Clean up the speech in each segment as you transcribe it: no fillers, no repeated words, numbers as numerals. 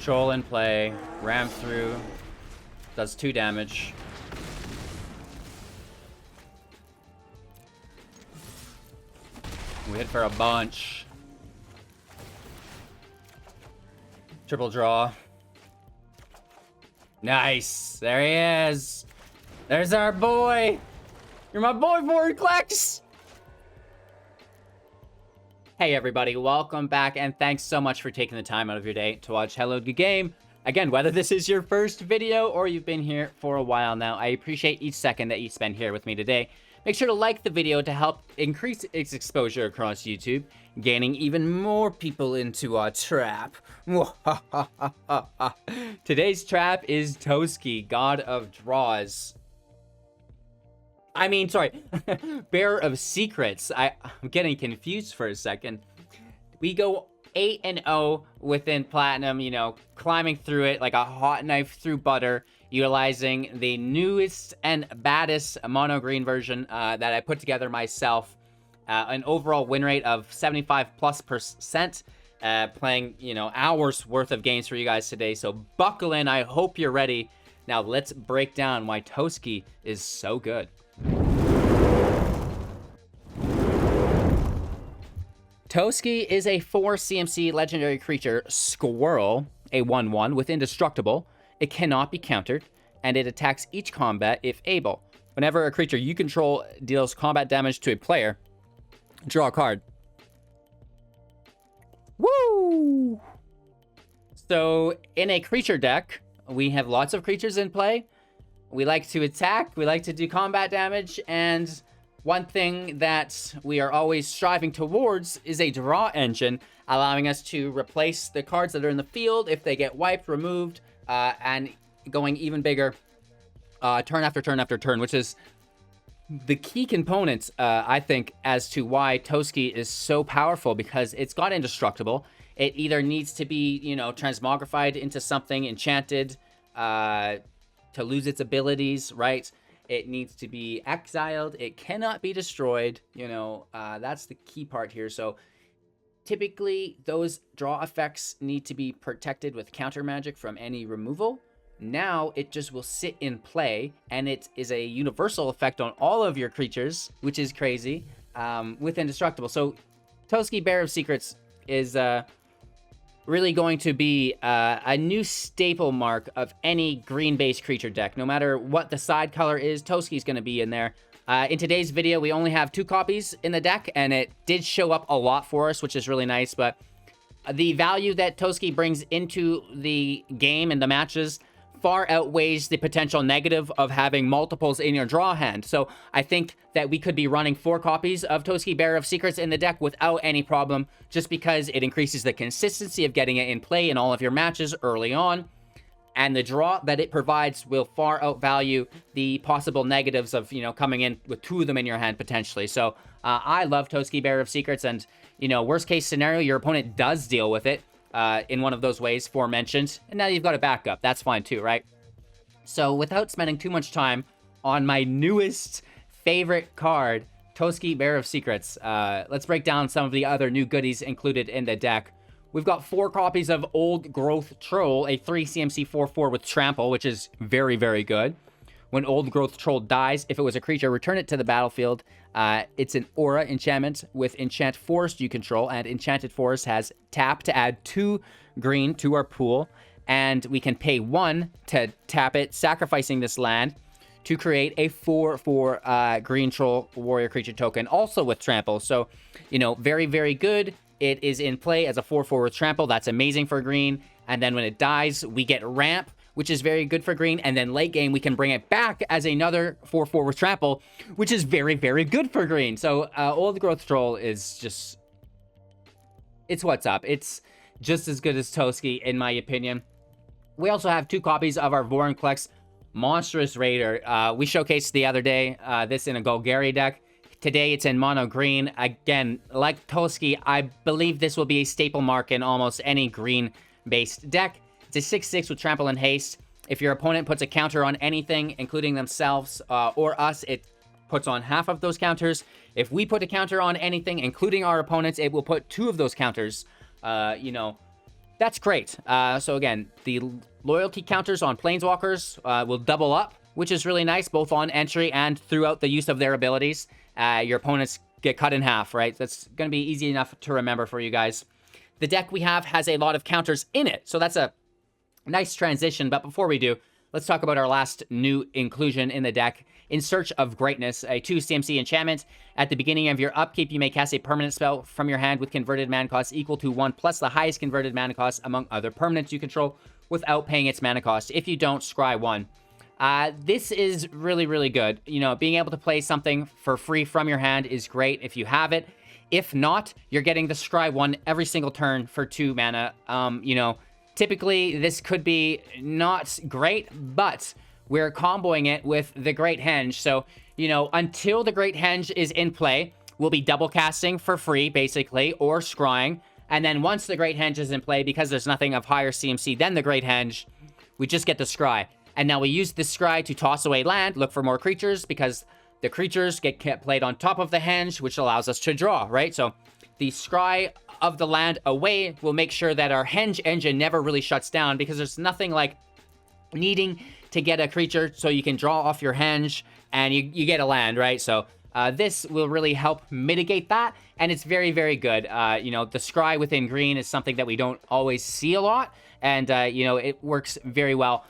Troll in play. Ram through. Does 2 damage. We hit for a bunch. Triple draw. Nice. There he is. There's our boy. You're my boy, Vorinclex. Hey everybody, welcome back, and thanks so much for taking the time out of your day to watch Hello Good Game. Again, whether this is your first video or you've been here for a while now, I appreciate each second that you spend here with me today. Make sure to like the video to help increase its exposure across YouTube, gaining even more people into our trap. Today's trap is Toski, God of Draws. I mean, sorry, Bearer of Secrets. I'm getting confused for a second. We go 8-0 within Platinum, you know, climbing through it like a hot knife through butter, utilizing the newest and baddest mono green version that I put together myself. An overall win rate of 75+%, playing, you know, hours worth of games for you guys today. So buckle in. I hope you're ready. Now let's break down why Toski is so good. Toski is a 4 CMC legendary creature, Squirrel, a 1/1 with Indestructible. It cannot be countered, and it attacks each combat if able. Whenever a creature you control deals combat damage to a player, draw a card. Woo! So, in a creature deck, we have lots of creatures in play. We like to attack, we like to do combat damage, and one thing that we are always striving towards is a draw engine, allowing us to replace the cards that are in the field if they get wiped, removed, and going even bigger turn after turn after turn, which is the key component, I think, as to why Toski is so powerful, because it's got Indestructible. It either needs to be, you know, transmogrified into something enchanted to lose its abilities, right? It needs to be exiled. It cannot be destroyed. You know, that's the key part here. So typically those draw effects need to be protected with counter magic from any removal. Now it just will sit in play, and it is a universal effect on all of your creatures, which is crazy, with Indestructible. So Toski, Bearer of Secrets, is really going to be a new staple mark of any green-based creature deck. No matter what the side color is, Toski's going to be in there. In today's video, we only have 2 copies in the deck, and it did show up a lot for us, which is really nice. But the value that Toski brings into the game and the matches far outweighs the potential negative of having multiples in your draw hand. So I think that we could be running 4 copies of Toski, Bearer of Secrets in the deck without any problem, just because it increases the consistency of getting it in play in all of your matches early on. And the draw that it provides will far outvalue the possible negatives of, you know, coming in with 2 of them in your hand potentially. So I love Toski, Bearer of Secrets, and, you know, worst case scenario, your opponent does deal with it in one of those ways aforementioned, and now you've got a backup. That's fine too, right? So without spending too much time on my newest favorite card, Toski, Bearer of Secrets, let's break down some of the other new goodies included in the deck. We've got 4 copies of Old Growth Troll, a 3 CMC 4/4 with Trample, which is very, very good. When Old Growth Troll dies, if it was a creature, return it to the battlefield. It's an aura enchantment with Enchant Forest you control, and Enchanted Forest has tap to add 2 green to our pool, and we can pay 1 to tap it, sacrificing this land to create a 4/4 green troll warrior creature token, also with Trample. So, you know, very, very good. It is in play as a 4/4 with Trample. That's amazing for green. And then when it dies, we get Ramp, which is very good for green. And then late game, we can bring it back as another 4/4 with Trample, which is very, very good for green. So Old Growth Troll is just... it's what's up. It's just as good as Toski, in my opinion. We also have 2 copies of our Vorinclex Monstrous Raider. We showcased the other day this in a Golgari deck. Today it's in mono green. Again, like Toski, I believe this will be a staple mark in almost any green-based deck. It's a 6/6 with Trample and Haste. If your opponent puts a counter on anything, including themselves or us, it puts on half of those counters. If we put a counter on anything, including our opponents, it will put 2 of those counters. You know, that's great. So again, the loyalty counters on Planeswalkers will double up, which is really nice, both on entry and throughout the use of their abilities. Your opponents get cut in half, right? That's going to be easy enough to remember for you guys. The deck we have has a lot of counters in it, so that's a nice transition. But before we do, let's talk about our last new inclusion in the deck. In Search of Greatness, a 2 CMC enchantment. At the beginning of your upkeep, you may cast a permanent spell from your hand with converted mana cost equal to 1 plus the highest converted mana cost among other permanents you control without paying its mana cost. If you don't, scry 1. This is really, really good. You know, being able to play something for free from your hand is great if you have it. If not, you're getting the scry 1 every single turn for 2 mana. You know, typically this could be not great, but we're comboing it with the Great Henge. So, you know, until the Great Henge is in play, we'll be double casting for free, basically, or scrying. And then once the Great Henge is in play, because there's nothing of higher CMC than the Great Henge, we just get the scry. And now we use this scry to toss away land, look for more creatures, because the creatures get played on top of the Henge, which allows us to draw, right? So the scry of the land away will make sure that our Henge engine never really shuts down, because there's nothing like needing to get a creature so you can draw off your Henge and you get a land, right? So this will really help mitigate that, and it's very, very good. You know, the scry within green is something that we don't always see a lot, and, you know, it works very well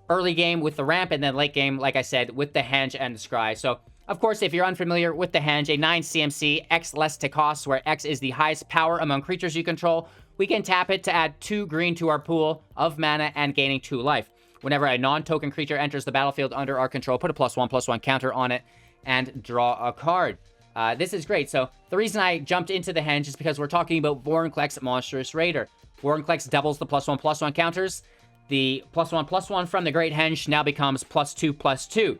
early game with the ramp, and then late game, like I said, with the Henge and the scry. So, of course, if you're unfamiliar with the Henge, a 9 CMC, X less to cost, where X is the highest power among creatures you control, we can tap it to add 2 green to our pool of mana and gaining 2 life. Whenever a non-token creature enters the battlefield under our control, put a +1/+1 counter on it and draw a card. This is great. So the reason I jumped into the Henge is because we're talking about Vorinclex Monstrous Raider. Vorinclex doubles the +1/+1 counters. The +1/+1 from the Great Henge now becomes +2/+2.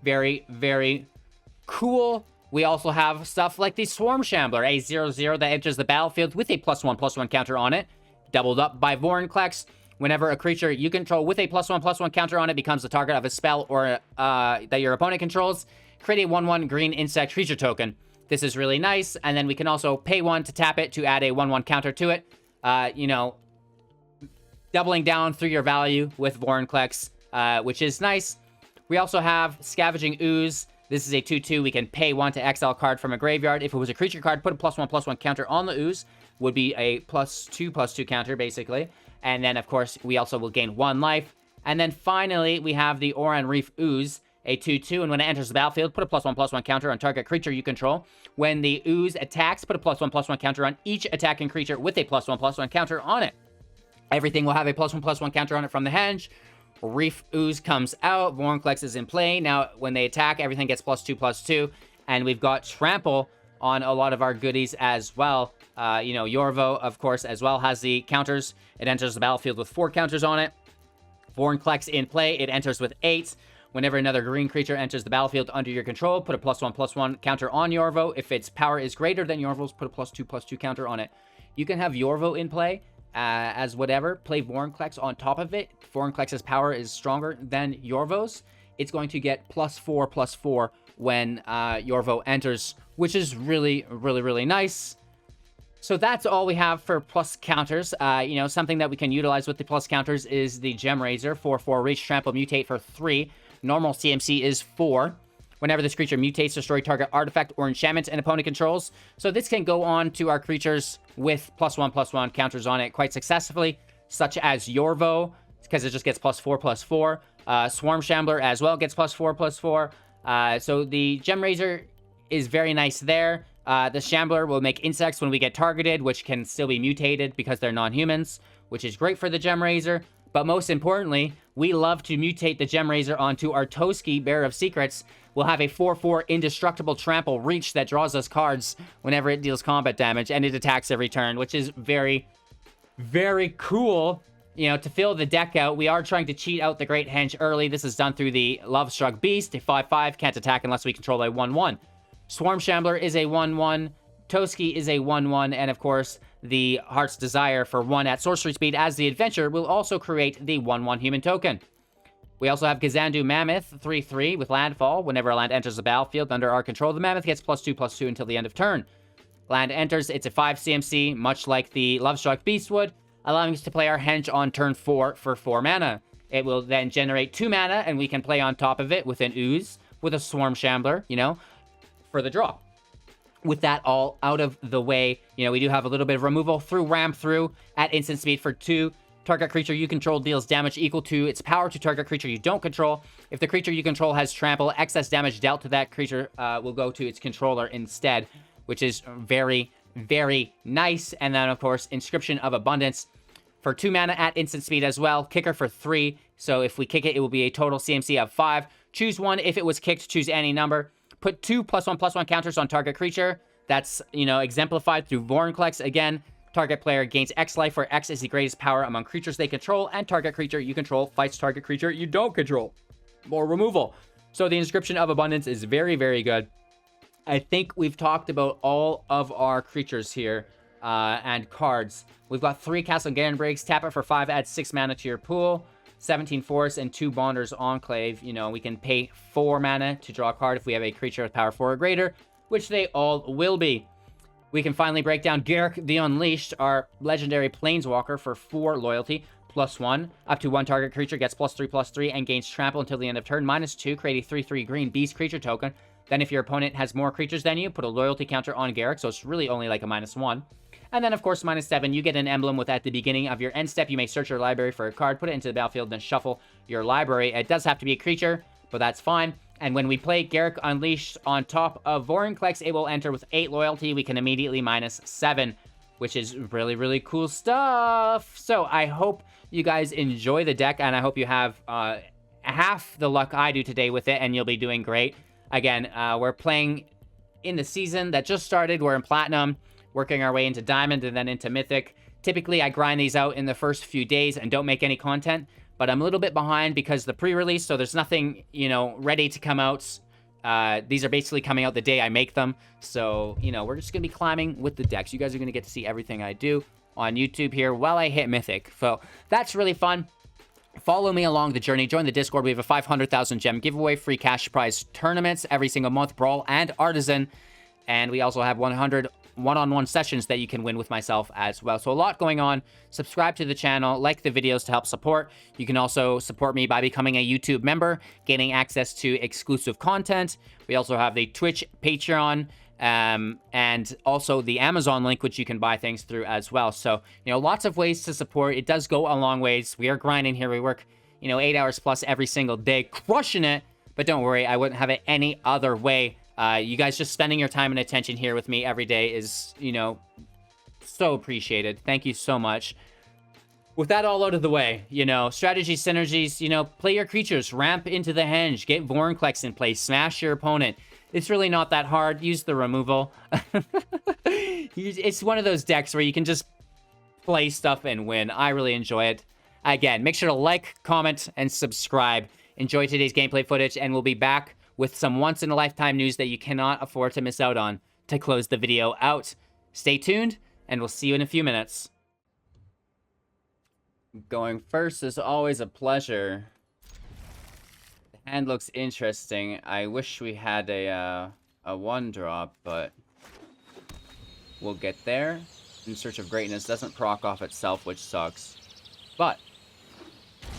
Very, very cool. We also have stuff like the Swarm Shambler, a 0/0 that enters the battlefield with a +1/+1 counter on it, doubled up by Vorinclex. Whenever a creature you control with a +1/+1 counter on it becomes the target of a spell or that your opponent controls, create a 1/1 green insect creature token. This is really nice, and then we can also pay 1 to tap it to add a 1/1 counter to it. You know, doubling down through your value with Vorinclex, which is nice. We also have Scavenging Ooze. This is a 2/2. We can pay 1 to exile a card from a graveyard. If it was a creature card, put a +1/+1 counter on the Ooze. Would be a +2/+2 counter, basically. And then, of course, we also will gain 1 life. And then finally, we have the Oran-Rief Ooze, a 2/2. And when it enters the battlefield, put a +1/+1 counter on target creature you control. When the Ooze attacks, put a +1/+1 counter on each attacking creature with a +1/+1 counter on it. Everything will have a +1/+1 counter on it from the Henge. Reef Ooze comes out. Vorinclex is in play. Now, when they attack, everything gets +2/+2. And we've got Trample on a lot of our goodies as well. You know, Yorvo, of course, as well has the counters. It enters the battlefield with 4 counters on it. Vorinclex in play. It enters with 8. Whenever another green creature enters the battlefield under your control, put a +1/+1 counter on Yorvo. If its power is greater than Yorvo's, put a +2/+2 counter on it. You can have Yorvo in play as whatever. Play Vorinclex on top of it. Vorinclex's power is stronger than Yorvo's. It's going to get +4/+4 when Yorvo enters, which is really, really, really nice. So that's all we have for plus counters. You know, something that we can utilize with the plus counters is the Gemrazer, 4/4 reach, trample, mutate for 3. Normal CMC is 4. Whenever this creature mutates, destroy target artifact or enchantment an opponent controls. So this can go on to our creatures with +1/+1 counters on it quite successfully, such as Yorvo, because it just gets +4/+4. Swarm Shambler as well gets +4/+4. So the Gemrazer is very nice there. The Shambler will make insects when we get targeted, which can still be mutated because they're non-humans, which is great for the Gemrazer. But most importantly, we love to mutate the Gemrazer onto our Toski, Bearer of Secrets. We'll have a 4/4 indestructible trample reach that draws us cards whenever it deals combat damage, and it attacks every turn, which is very, very cool. You know, to fill the deck out, we are trying to cheat out the Great Henge early. This is done through the Lovestruck Beast, a 5/5, can't attack unless we control a 1/1. Swarm Shambler is a 1/1. Toski is a 1/1, and of course, the Heart's Desire for 1 at sorcery speed as the adventure will also create the 1/1 human token. We also have Kazandu Mammoth, 3/3, with landfall. Whenever a land enters the battlefield under our control, the Mammoth gets +2/+2 until the end of turn. Land enters, it's a 5 CMC, much like the Lovestruck Beast would. allowing us to play our Henge on turn 4 for 4 mana. It will then generate 2 mana, and we can play on top of it with an Ooze, with a Swarm Shambler, you know, for the draw. With that all out of the way, you know, we do have a little bit of removal through Ram Through at instant speed for 2. Target creature you control deals damage equal to its power to target creature you don't control. If the creature you control has trample, excess damage dealt to that creature will go to its controller instead, which is very, very nice. And then, of course, Inscription of Abundance for 2 mana at instant speed as well. Kicker for 3. So if we kick it, it will be a total CMC of 5. Choose 1. If it was kicked, choose any number. Put 2 +1/+1 counters on target creature. That's, you know, exemplified through Vorinclex. Again, target player gains X life, where X is the greatest power among creatures they control, and target creature you control fights target creature you don't control. More removal. So the Inscription of Abundance is very, very good. I think we've talked about all of our creatures here and cards. We've got 3 Castle Garenbrigs. Tap it for 5, add 6 mana to your pool. 17 Force and 2 Bonders Enclave. You know, we can pay 4 mana to draw a card if we have a creature with power 4 or greater, which they all will be. We can finally break down Garruk the Unleashed, our legendary Planeswalker, for 4 loyalty, +1. Up to 1 target creature gets +3/+3 and gains trample until the end of turn, -2. Create a 3/3 green beast creature token. Then if your opponent has more creatures than you, put a loyalty counter on Garruk, so it's really only like a -1. And then, of course, -7, you get an emblem with at the beginning of your end step. You may search your library for a card, put it into the battlefield, then shuffle your library. It does have to be a creature, but that's fine. And when we play Garruk Unleashed on top of Vorinclex, it will enter with 8 loyalty. We can immediately -7, which is really, really cool stuff. So I hope you guys enjoy the deck, and I hope you have half the luck I do today with it, and you'll be doing great. Again, we're playing in the season that just started. We're in Platinum, working our way into Diamond and then into Mythic. Typically, I grind these out in the first few days and don't make any content, but I'm a little bit behind because the pre-release, so there's nothing, you know, ready to come out. These are basically coming out the day I make them. So, you know, we're just going to be climbing with the decks. You guys are going to get to see everything I do on YouTube here while I hit Mythic. So that's really fun. Follow me along the journey. Join the Discord. We have a 500,000 gem giveaway, free cash prize tournaments every single month, Brawl and Artisan. And we also have 100 one-on-one sessions that you can win with myself as well. So a lot going on. Subscribe to the channel, like the videos to help support. You can also support me by becoming a YouTube member, gaining access to exclusive content. We also have the Twitch, Patreon, and also the Amazon link, which you can buy things through as well. So, you know, lots of ways to support. It does go a long ways. We are grinding here. We work, you know, 8 hours plus every single day, crushing it. But don't worry, I wouldn't have it any other way. You guys just spending your time and attention here with me every day is, you know, so appreciated. Thank you so much. With that all out of the way, you know, strategy synergies, you know, play your creatures, ramp into the Henge, get Vorinclex in place, smash your opponent. It's really not that hard. Use the removal. It's one of those decks where you can just play stuff and win. I really enjoy it. Again, make sure to like, comment, and subscribe. Enjoy today's gameplay footage, and we'll be back with some once-in-a-lifetime news that you cannot afford to miss out on to close the video out. Stay tuned, and we'll see you in a few minutes. Going first is always a pleasure. The hand looks interesting. I wish we had a 1-drop, but we'll get there. In Search of Greatness doesn't proc off itself, which sucks. But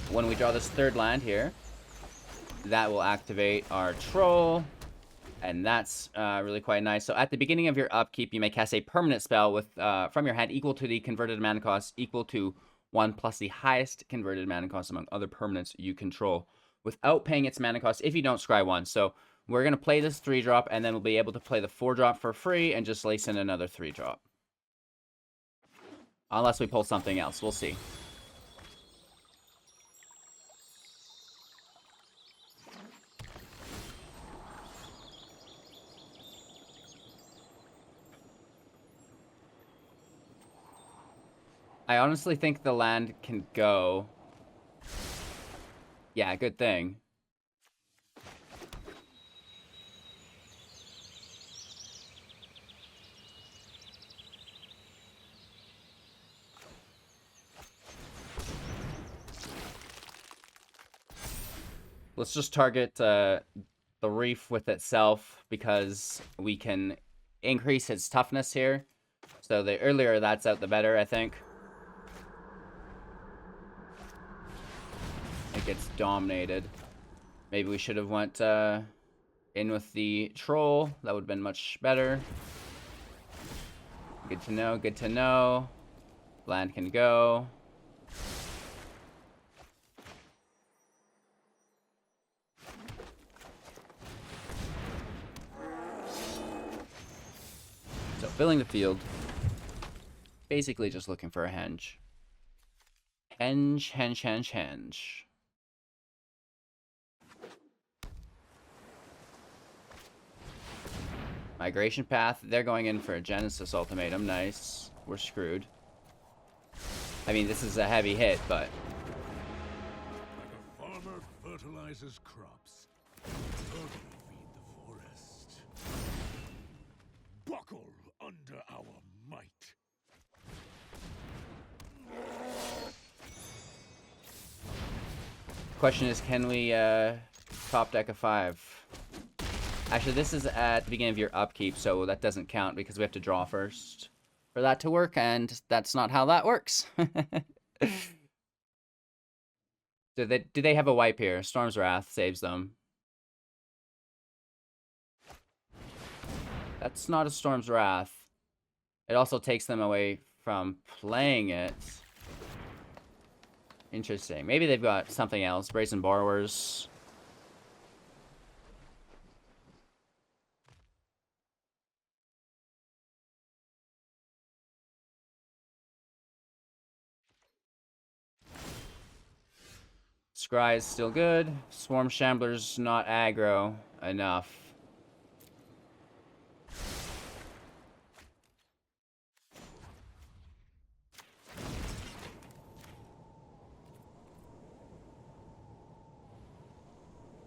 when we draw this 3rd land here, that will activate our Troll, and that's really quite nice. So at the beginning of your upkeep, you may cast a permanent spell with from your hand equal to the converted mana cost, equal to 1 plus the highest converted mana cost among other permanents you control, without paying its mana cost if you don't scry 1. So we're going to play this 3-drop, and then we'll be able to play the 4-drop for free and just lace in another 3-drop. Unless we pull something else. We'll see. I honestly think the land can go. Yeah, good thing. Let's just target the reef with itself, because we can increase its toughness here. So the earlier that's out, the better, I think. gets dominated. Maybe we should have went in with the troll. That would have been much better. Good to know, good to know. Land can go. So filling the field. Basically just looking for a henge. Henge. Migration path. They're going in for a Genesis ultimatum. Nice. We're screwed. I mean, this is a heavy hit, but... Like a farmer fertilizes crops, turtle feed the forest. Buckle under our might. Question is, can we top deck a 5? Actually, this is at the beginning of your upkeep, so that doesn't count because we have to draw first for that to work, and that's not how that works. Do they have a wipe here? Storm's Wrath saves them. That's not a Storm's Wrath. It also takes them away from playing it. Interesting. Maybe they've got something else. Brazen Borrowers. Scry is still good. Swarm Shambler's not aggro enough.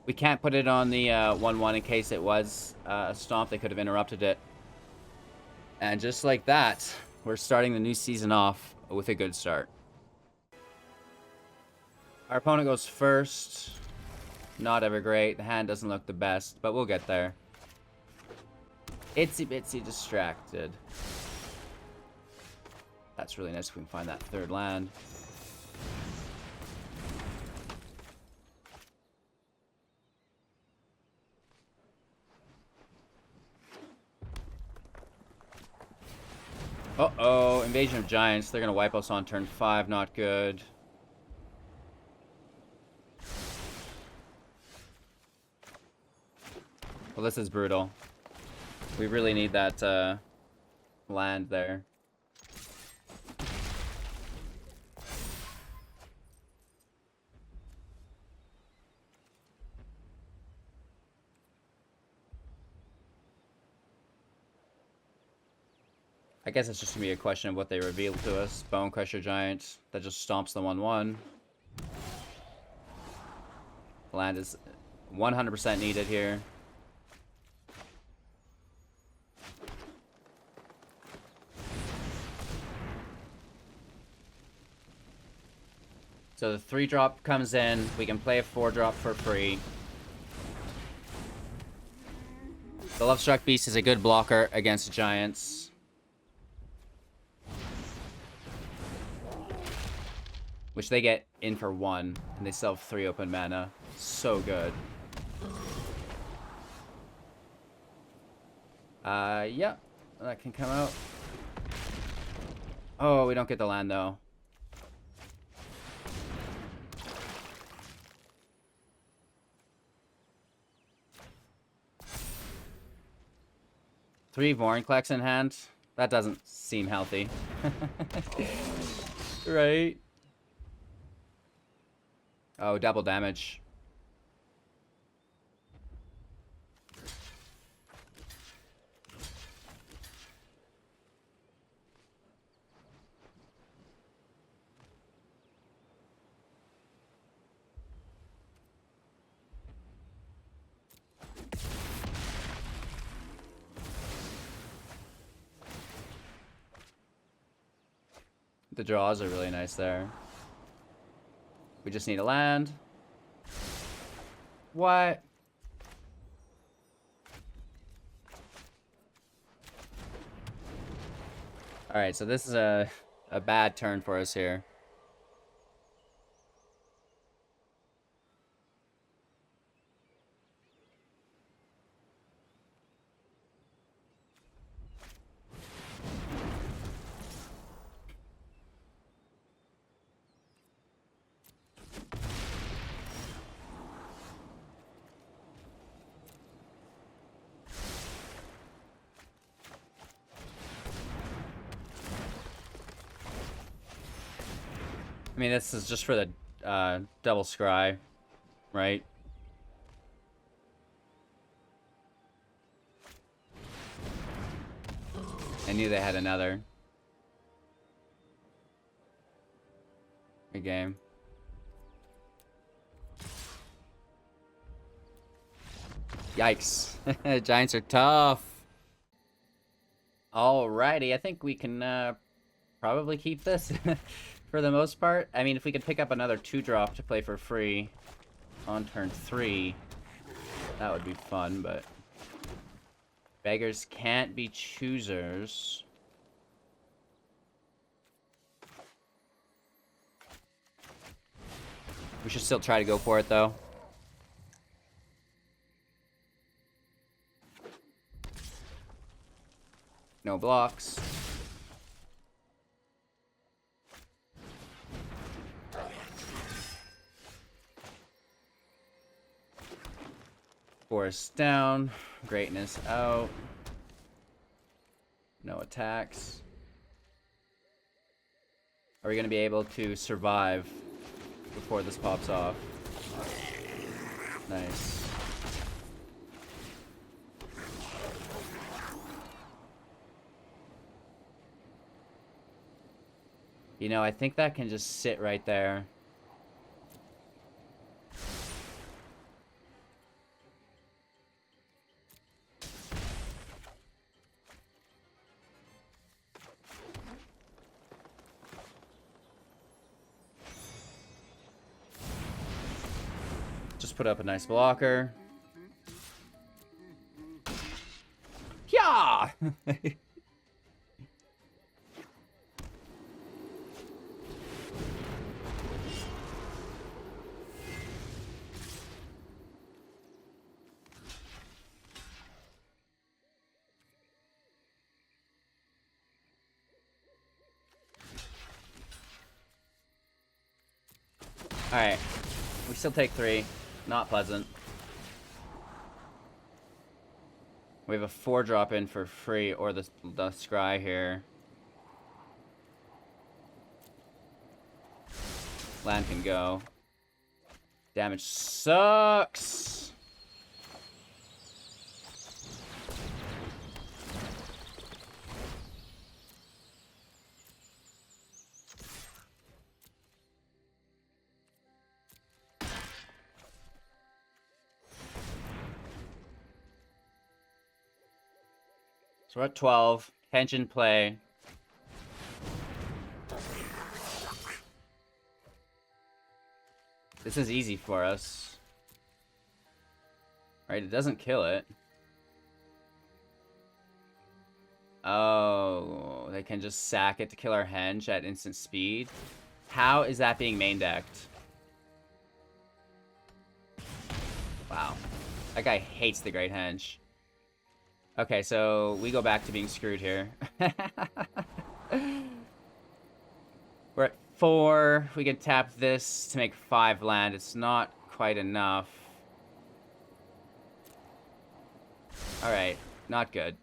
We can't put it on the 1-1 in case it was a stomp. They could have interrupted it. And just like that, we're starting the new season off with a good start. Our opponent goes first. Not ever great. The hand doesn't look the best, but we'll get there. Itsy bitsy distracted. That's really nice if we can find that third land. Uh-oh, Invasion of Giants. They're gonna wipe us on turn 5. Not good. Well, this is brutal. We really need that land there. I guess it's just gonna be a question of what they reveal to us. Bone Crusher Giant that just stomps the 1-1. Land is 100% needed here. So the 3-drop comes in. We can play a 4-drop for free. The Lovestruck Beast is a good blocker against Giants. Which they get in for 1, and they still have 3 open mana. So good. Yeah, that can come out. Oh, we don't get the land though. Three Vorinclex in hand? That doesn't seem healthy. Right? Oh, double damage. The draws are really nice there. We just need a land. What? Alright, so this is a bad turn for us here. I mean, this is just for the double scry, right? I knew they had another. Good game. Yikes. Giants are tough. Alrighty, I think we can probably keep this for the most part. I mean, if we could pick up another 2-drop to play for free on turn 3, that would be fun, but beggars can't be choosers. We should still try to go for it, though. No blocks. Forest down. Greatness out. No attacks. Are we going to be able to survive before this pops off? Nice. You know, I think that can just sit right there. Just put up a nice blocker. Yeah! Alright. We still take 3. Not pleasant. We have a 4-drop in for free, or the scry here. Land can go. Damage sucks! So we're at 12. Henge in play. This is easy for us. Right, it doesn't kill it. Oh, they can just sack it to kill our Henge at instant speed. How is that being main decked? Wow. That guy hates the Great Henge. Okay, so we go back to being screwed here. We're at 4. We can tap this to make 5 land. It's not quite enough. Alright, not good.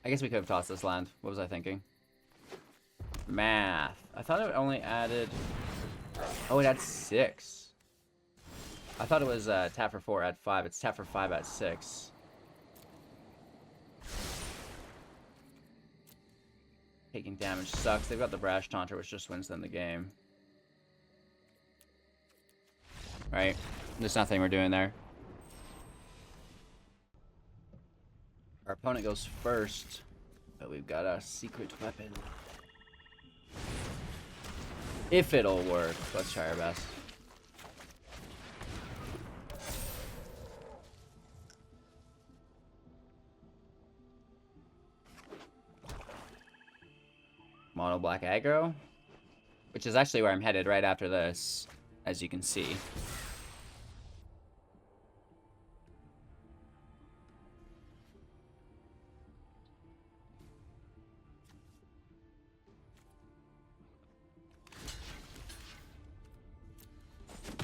I guess we could have tossed this land. What was I thinking? Math. I thought it only added... Oh, it had 6. I thought it was tap for 4 at 5. It's tap for 5 at 6. Taking damage sucks. They've got the Brash Taunter, which just wins them the game. Right? There's nothing we're doing there. Our opponent goes first, but we've got a secret weapon. If it'll work, let's try our best. Mono black aggro, which is actually where I'm headed right after this, as you can see.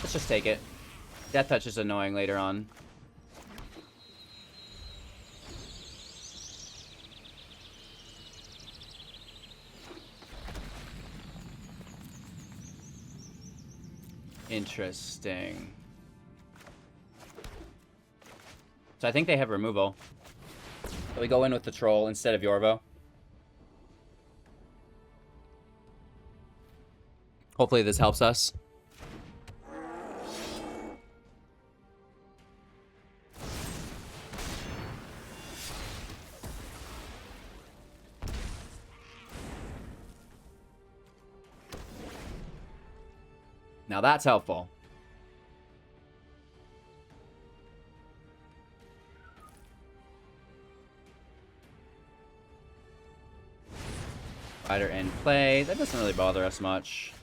Let's just take it. Death Touch is annoying later on. Interesting. So I think they have removal. So we go in with the troll instead of Yorvo. Hopefully this helps us. Now that's helpful. Rider in play. That doesn't really bother us much.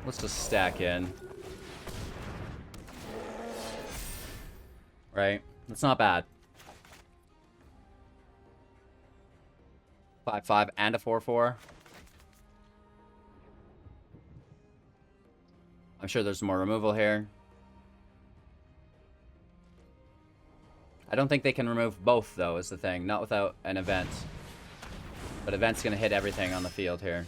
Let's just stack in. Right? That's not bad. 5/5 and a 4/4. I'm sure there's more removal here. I don't think they can remove both, though, is the thing. Not without an event. But event's gonna hit everything on the field here.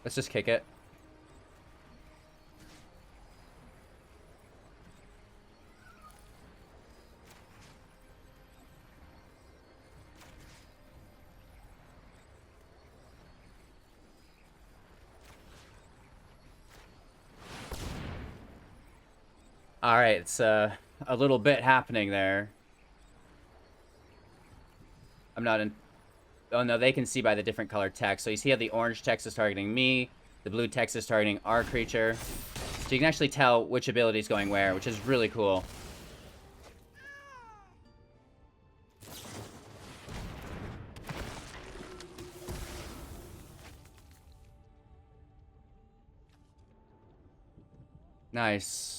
Let's just kick it. Alright, it's a little bit happening there. I'm not in... Oh no, they can see by the different colored text. So you see how the orange text is targeting me, the blue text is targeting our creature. So you can actually tell which ability is going where, which is really cool. Nice.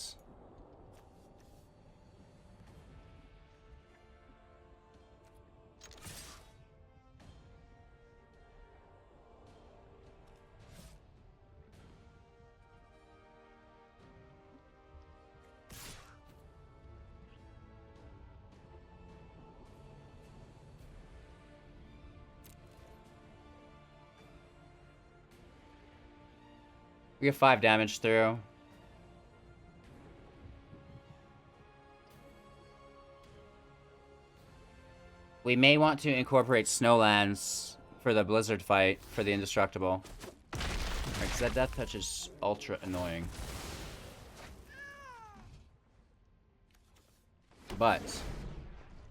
We have 5 damage through. We may want to incorporate Snowlands for the Blizzard fight for the Indestructible. Because that Death Touch is ultra annoying. But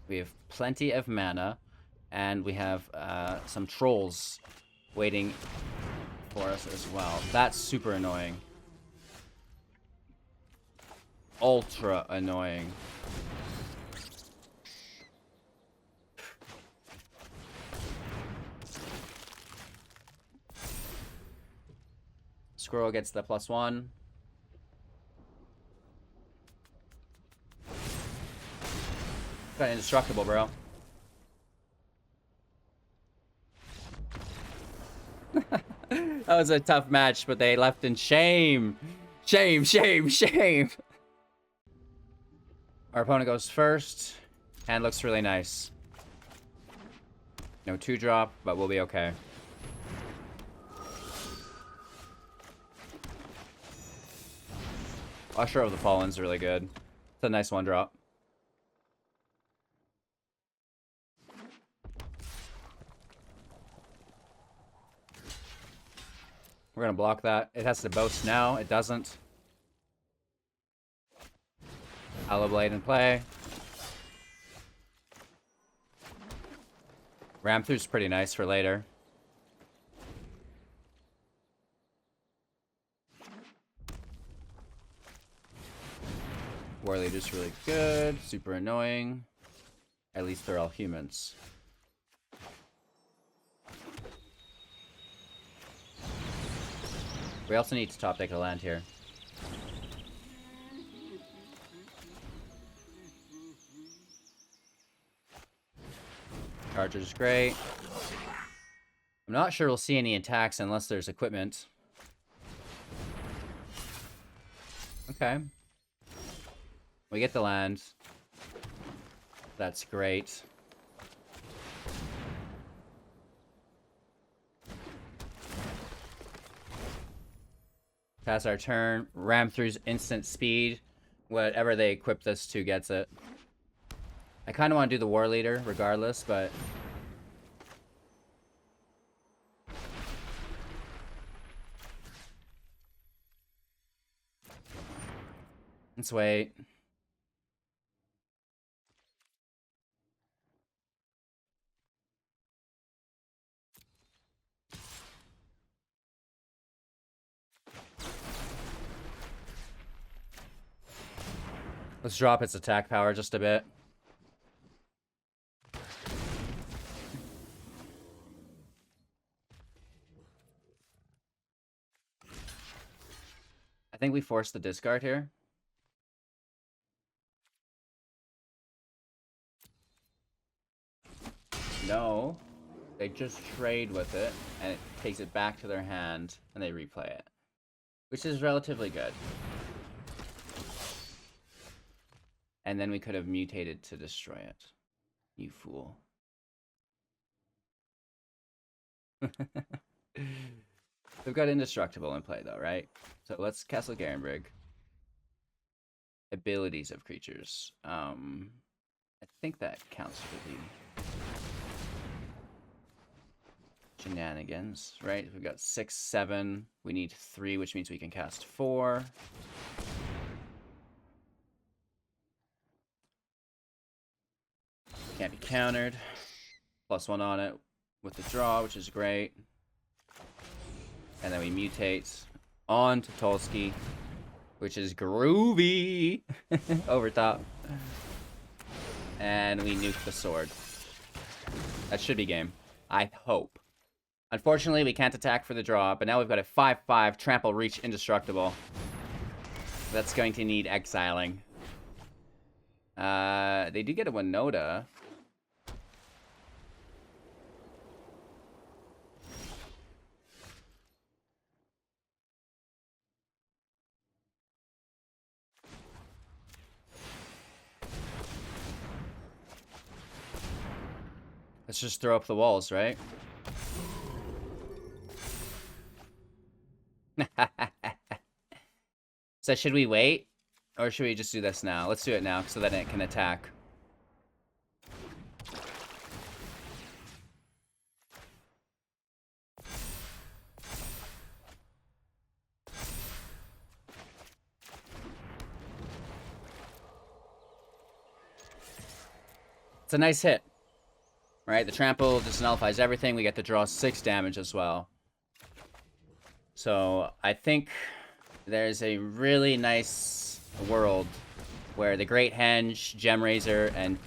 we have plenty of mana, and we have some trolls waiting for us as well. That's super annoying. Ultra annoying. Squirrel gets the +1. Got indestructible, bro. That was a tough match, but they left in shame. Shame, shame, shame. Our opponent goes first. Hand looks really nice. No 2-drop, but we'll be okay. Usher of the Fallen's really good. It's a nice 1-drop. We're gonna block that. It has to boast now. It doesn't. Hollow Blade in play. Ram through's pretty nice for later. War Leader's really good. Super annoying. At least they're all humans. We also need to top deck a land here. Charger's great. I'm not sure we'll see any attacks unless there's equipment. Okay. We get the land. That's great. Pass our turn. Ram through's instant speed. Whatever they equip this to gets it. I kind of want to do the War Leader regardless, but... let's wait. Let's drop its attack power just a bit. I think we forced the discard here. No. They just trade with it, and it takes it back to their hand, and they replay it. Which is relatively good. And then we could have mutated to destroy it. You fool. We've got Indestructible in play, though, right? So let's Castle Garenbrig. Abilities of creatures. I think that counts for the shenanigans, right? We've got 6, 7. We need 3, which means we can cast 4. Can't be countered. +1 on it with the draw, which is great. And then we mutate on to Toski, which is groovy. Over top. And we nuke the sword. That should be game. I hope. Unfortunately, we can't attack for the draw, but now we've got a 5/5 Trample Reach Indestructible. That's going to need exiling. They did get a Winota. Let's just throw up the walls, right? So should we wait? Or should we just do this now? Let's do it now so that it can attack. It's a nice hit. Right, the trample just nullifies everything. We get to draw 6 damage as well. So I think there's a really nice world where the Great Henge, Gemrazer, and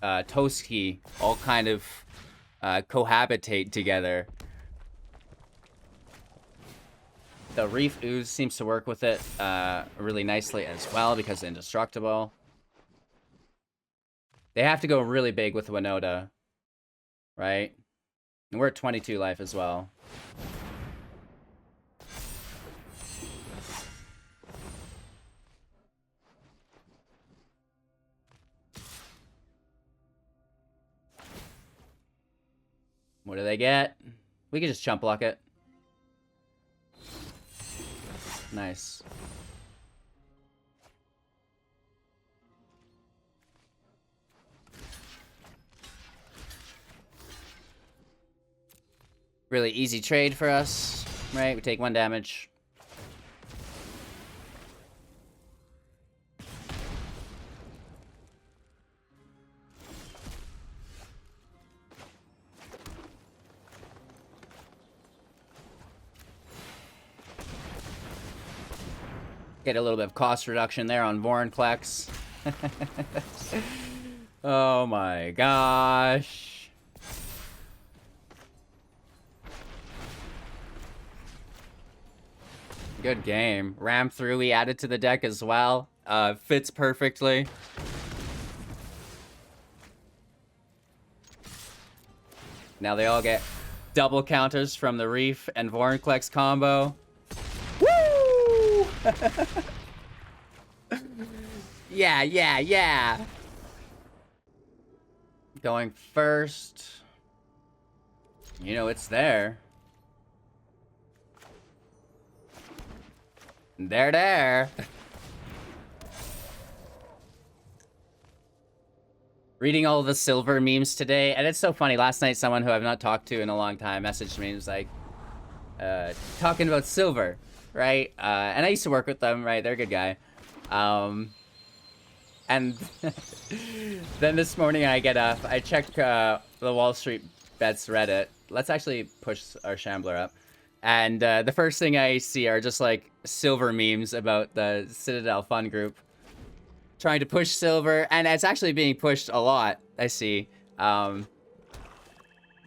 Toski all kind of cohabitate together. The Reef Ooze seems to work with it really nicely as well because it's indestructible. They have to go really big with Winota. Right? And we're at 22 life as well. What do they get? We can just chump block it. Nice. Really easy trade for us, right? We take 1 damage. Get a little bit of cost reduction there on Vorinclex. Oh my gosh. Good game. Ram through, we added to the deck as well. Fits perfectly. Now they all get double counters from the Reef and Vorinclex combo. Woo! Yeah, yeah, yeah. Going first. You know it's there. There. Reading all the silver memes today, and it's so funny. Last night, someone who I've not talked to in a long time messaged me and was like, talking about silver, right? And I used to work with them, right? They're a good guy. And then this morning I get up, I check the Wall Street Bets Reddit. Let's actually push our Shambler up. And the first thing I see are just like silver memes about the Citadel Fun Group trying to push silver, and it's actually being pushed a lot, I see. So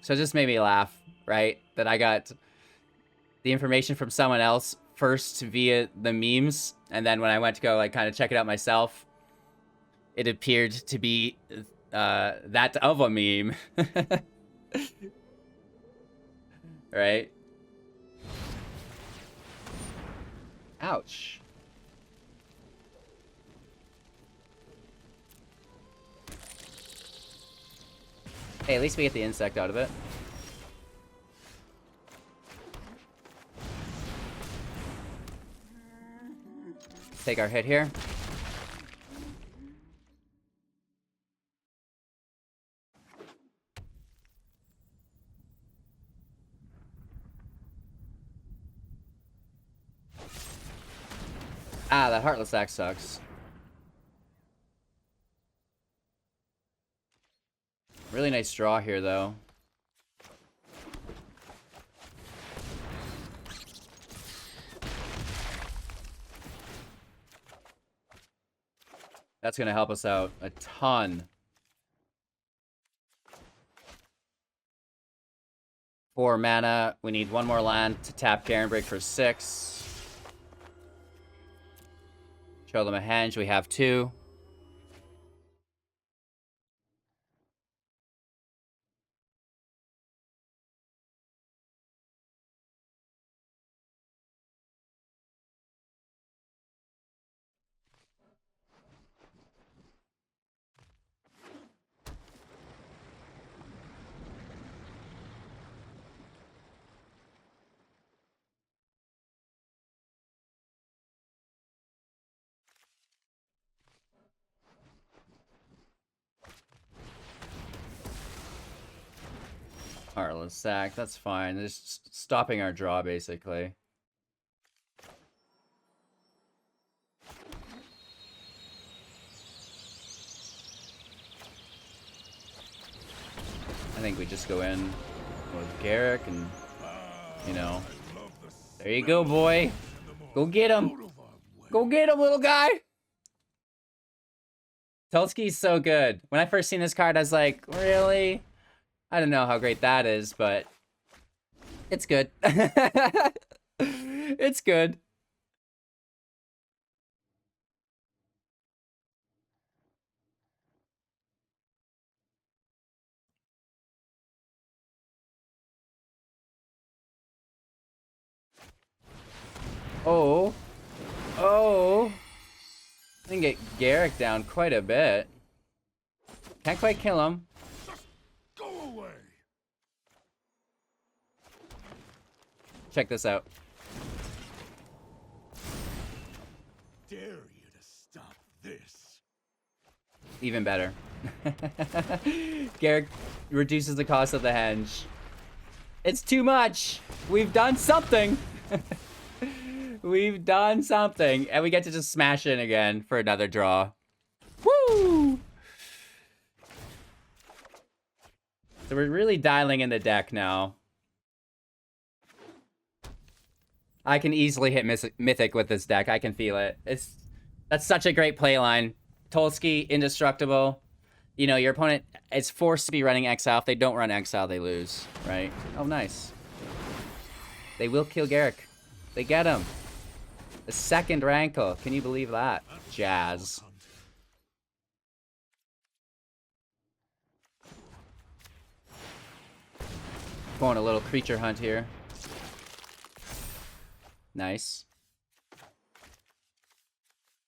it just made me laugh, right? That I got the information from someone else first via the memes, and then when I went to go like kind of check it out myself, it appeared to be that of a meme. Right? Ouch. Hey, at least we get the insect out of it. Take our hit here. Ah, that Heartless Axe sucks. Really nice draw here, though. That's gonna help us out a ton. 4 mana. We need 1 more land to tap Garenbrig for 6. Show them a henge. We have 2. Heartless sack, that's fine. They're just stopping our draw, basically. I think we just go in with Garruk and, you know. There you go, boy. Go get him. Go get him, little guy. Toski's so good. When I first seen this card, I was like, really? I don't know how great that is, but it's good. It's good. Oh. Oh. I can get Garruk down quite a bit. Can't quite kill him. Go away. Check this out. Dare you to stop this? Even better. Garruk reduces the cost of the henge. It's too much. We've done something. We've done something. And we get to just smash in again for another draw. Woo! So we're really dialing in the deck now. I can easily hit Mythic with this deck. I can feel it. That's such a great play line. Toski, indestructible. You know, your opponent is forced to be running Exile. If they don't run Exile, they lose, right? Oh, nice. They will kill Garruk. They get him. The second Rankle. Can you believe that? Jazz. Going a little creature hunt here. Nice.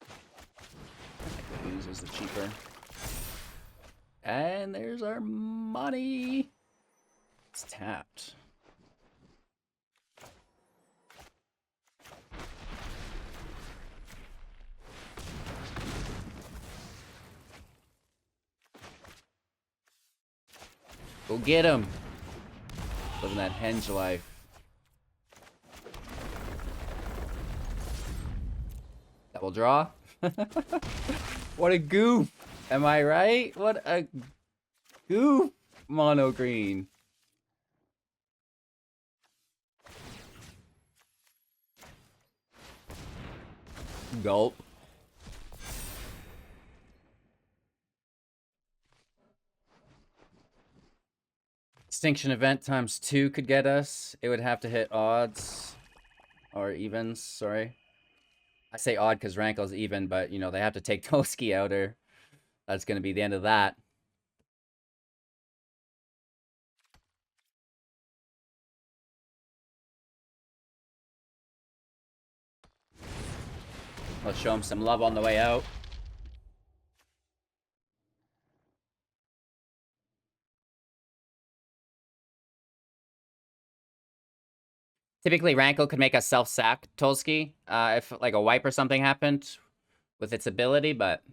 I think the Ooze is the cheaper. And there's our money. It's tapped. Go get him. Living that henge life. Double draw. What a goof. Am I right? What a goof. Mono green. Gulp. Extinction event times 2 could get us. It would have to hit odds. Or evens, sorry. I say odd because Rankle's even, but, you know, they have to take Toski out or that's going to be the end of that. Let's show him some love on the way out. Typically, Rankle could make a self-sack Toski if like a wipe or something happened with its ability, but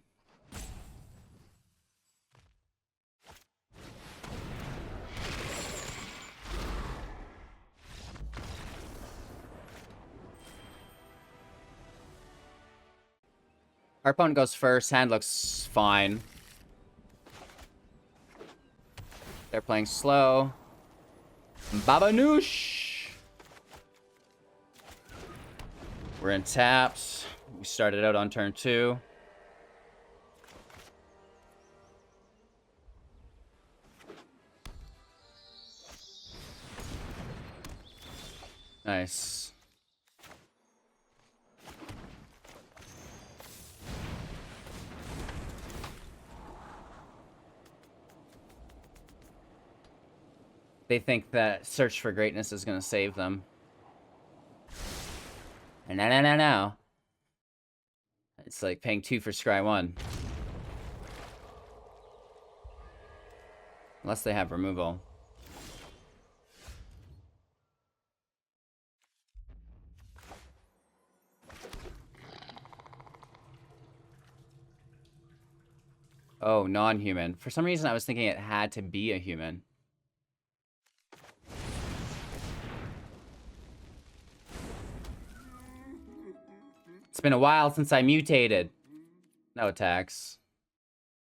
our opponent goes first. Hand looks fine. They're playing slow. Babanoosh! We're in taps. We started out on turn 2. Nice. They think that Search for Greatness is going to save them. No. It's like paying 2 for Scry 1. Unless they have removal. Oh, non-human. For some reason, I was thinking it had to be a human. It's been a while since I mutated. No attacks.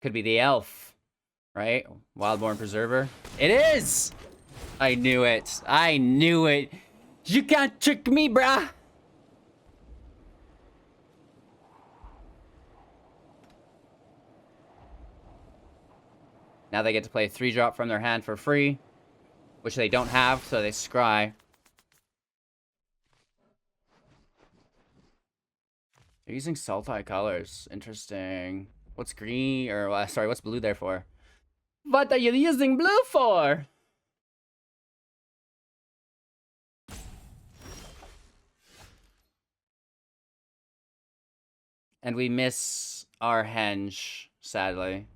Could be the elf, right? Wildborn Preserver. It is! I knew it. I knew it. You can't trick me, brah! Now they get to play a 3-drop from their hand for free, which they don't have, so they scry. They're using Sultai colors. Interesting. What's green, or sorry, what's blue there for? What are you using blue for? And we miss our henge, sadly.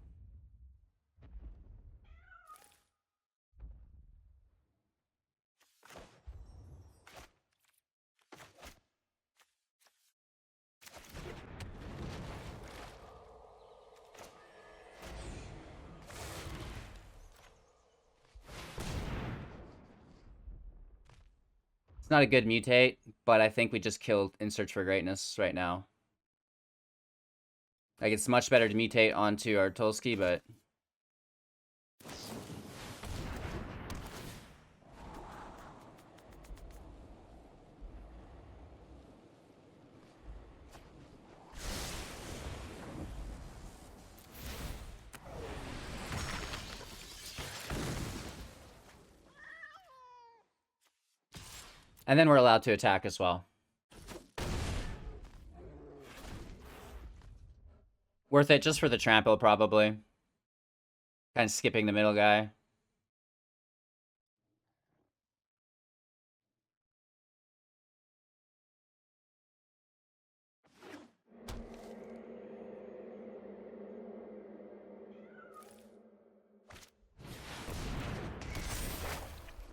It's not a good mutate, but I think we just killed In Search for Greatness right now. Like, it's much better to mutate onto our Toski, but... And then we're allowed to attack as well. Worth it just for the trample, probably. Kind of skipping the middle guy.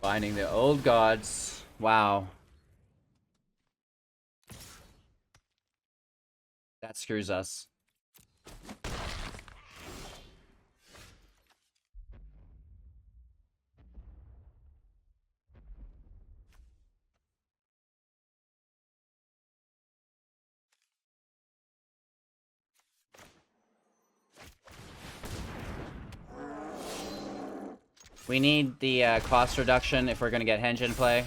Finding the old gods. Wow. That screws us. We need the cost reduction if we're going to get Henge in play.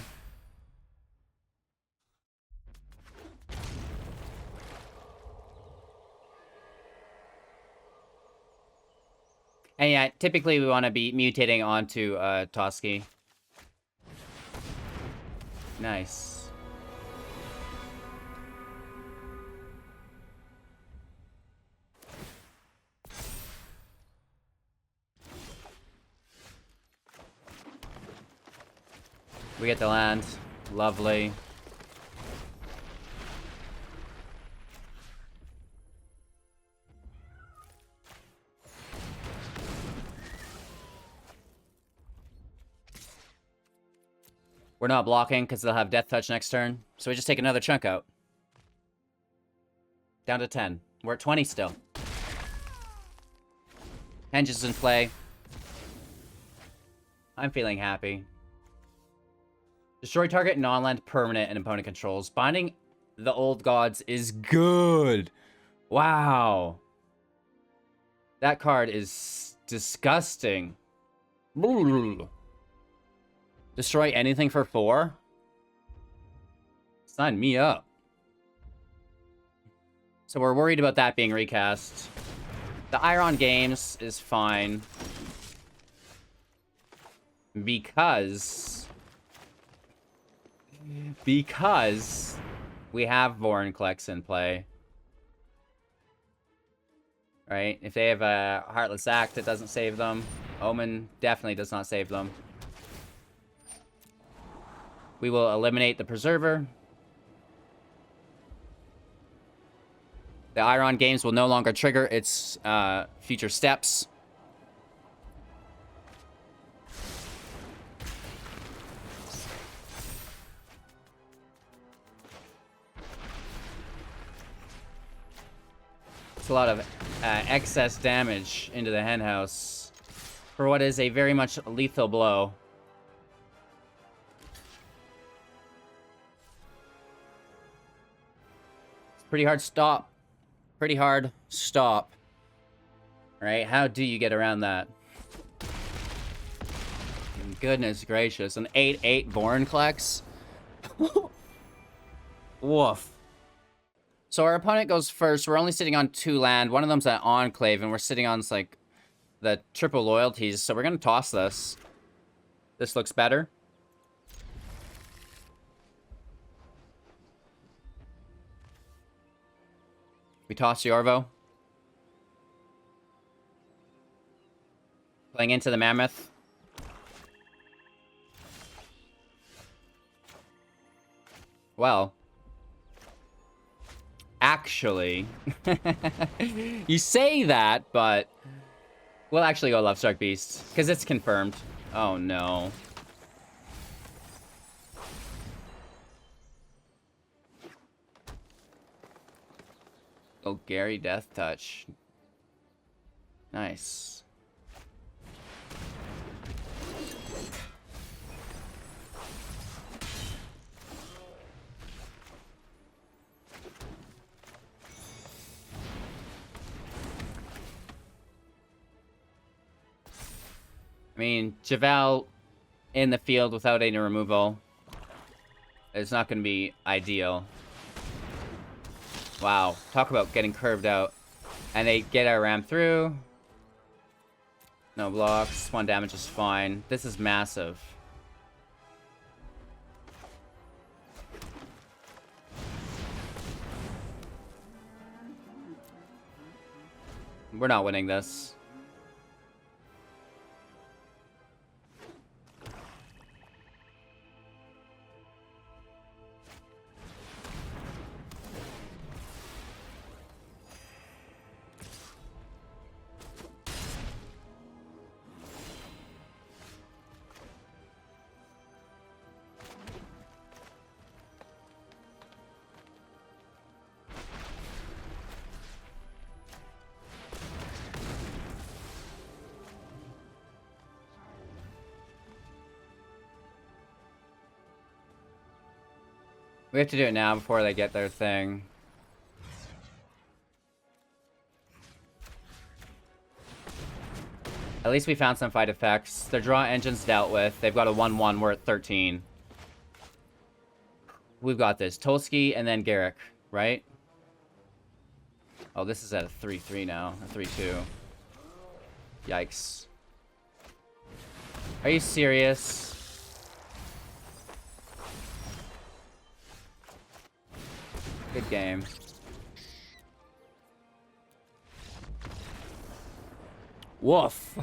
And yeah, typically we want to be mutating onto Toski. Nice. We get the land. Lovely. We're not blocking because they'll have Death Touch next turn. So we just take another chunk out. Down to 10. We're at 20 still. Henge is in play. I'm feeling happy. Destroy target non-land permanent and opponent controls. Binding the old gods is good. Wow. That card is disgusting. Destroy anything for 4? Sign me up. So we're worried about that being recast. The Iron Games is fine. Because we have Vorinclex in play. Right? If they have a Heartless Act, it doesn't save them. Omen definitely does not save them. We will eliminate the Preserver. The Iron Games will no longer trigger its future steps. It's a lot of excess damage into the henhouse for what is a very much lethal blow. It's pretty hard stop. Pretty hard stop. Right? How do you get around that? Goodness gracious. An 8/8 Vorinclex? Woof. So our opponent goes first. We're only sitting on 2 land. One of them's an Enclave, and we're sitting on, like, the triple loyalties. So we're going to toss this. This looks better. We toss Yorvo. Playing into the Mammoth. Well. Actually. You say that, but we'll actually go Lovestruck Beast. Because it's confirmed. Oh, no. Oh, Gary Death Touch. Nice. I mean, Javel in the field without any removal is not going to be ideal. Wow. Talk about getting curved out. And they get our ram through. No blocks. 1 damage is fine. This is massive. We're not winning this. We have to do it now before they get their thing. At least we found some fight effects. Their draw engine's dealt with. They've got a 1-1. We're at 13. We've got this. Toski and then Garruk, right? Oh, this is at a 3-3 now. A 3-2. Yikes. Are you serious? Good game. Woof.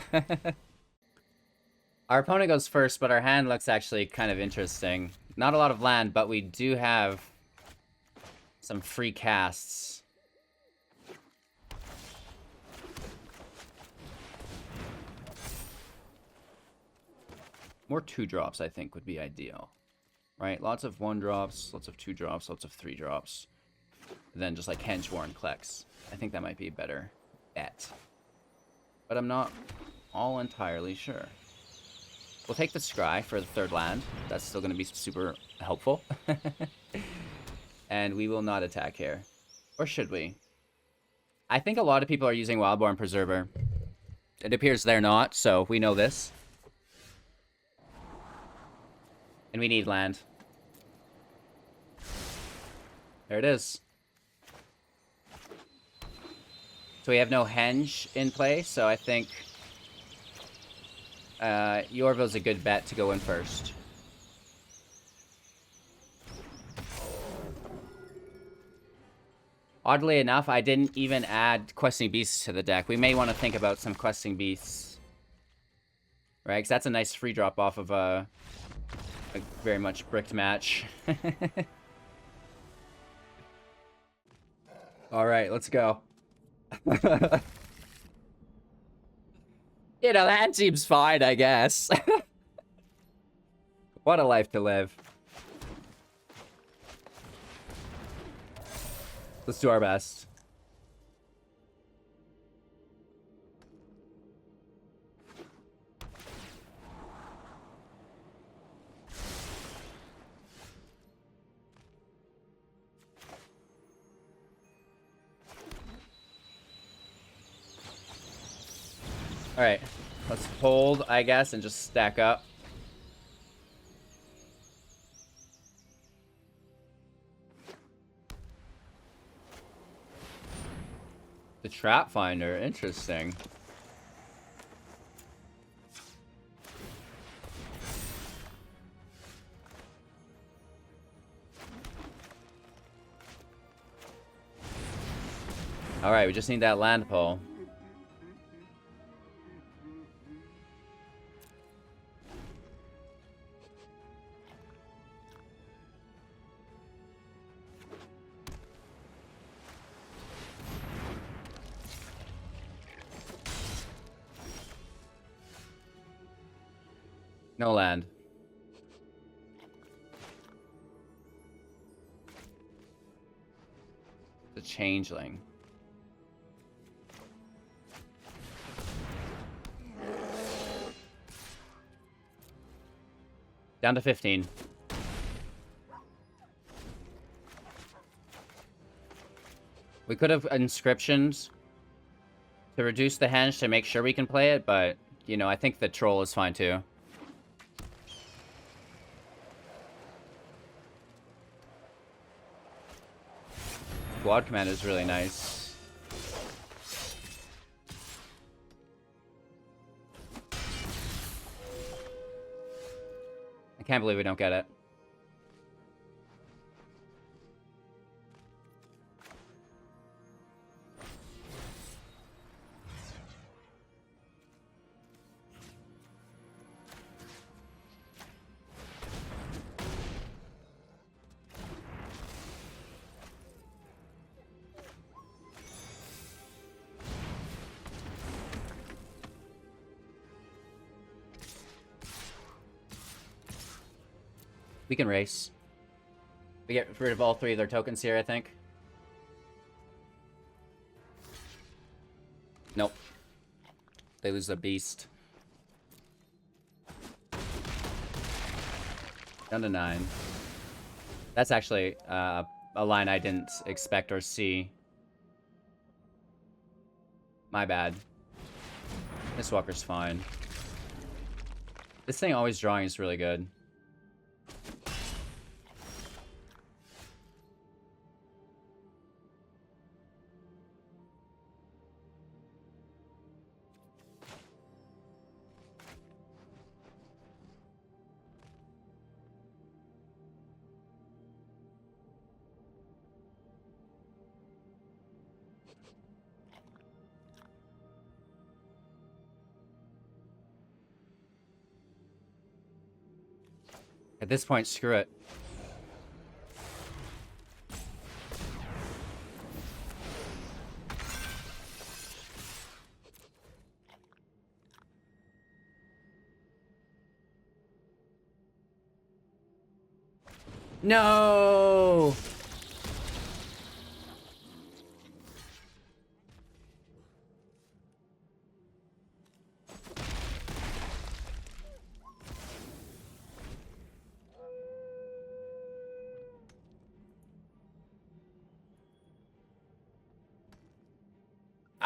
Our opponent goes first, but our hand looks actually kind of interesting. Not a lot of land, but we do have some free casts. More 2-drops, I think, would be ideal. Right? Lots of 1-drops, lots of 2-drops, lots of 3-drops. Then just like Henge, Vorinclex. I think that might be a better bet. But I'm not all entirely sure. We'll take the Scry for the 3rd land. That's still going to be super helpful. And we will not attack here. Or should we? I think a lot of people are using Wildborn Preserver. It appears they're not, so we know this. And we need land. There it is. So we have no Henge in play, so I think Yorvo's a good bet to go in first. Oddly enough, I didn't even add Questing Beasts to the deck. We may want to think about some Questing Beasts. Right, because that's a nice free drop off of a very much bricked match. Alright, let's go. You know, that seems fine, I guess. What a life to live. Let's do our best. Alright, let's hold, I guess, and just stack up. The Trap Finder, interesting. Alright, we just need that land pull. No land. The Changeling. Down to 15. We could have inscriptions to reduce the henge to make sure we can play it, but, you know, I think the troll is fine too. Squad command is really nice. I can't believe we don't get it. We can race. We get rid of all 3 of their tokens here, I think. Nope. They lose a beast. Down to 9. That's actually a line I didn't expect or see. My bad. This Walker's fine. This thing always drawing is really good. At this point, screw it. No!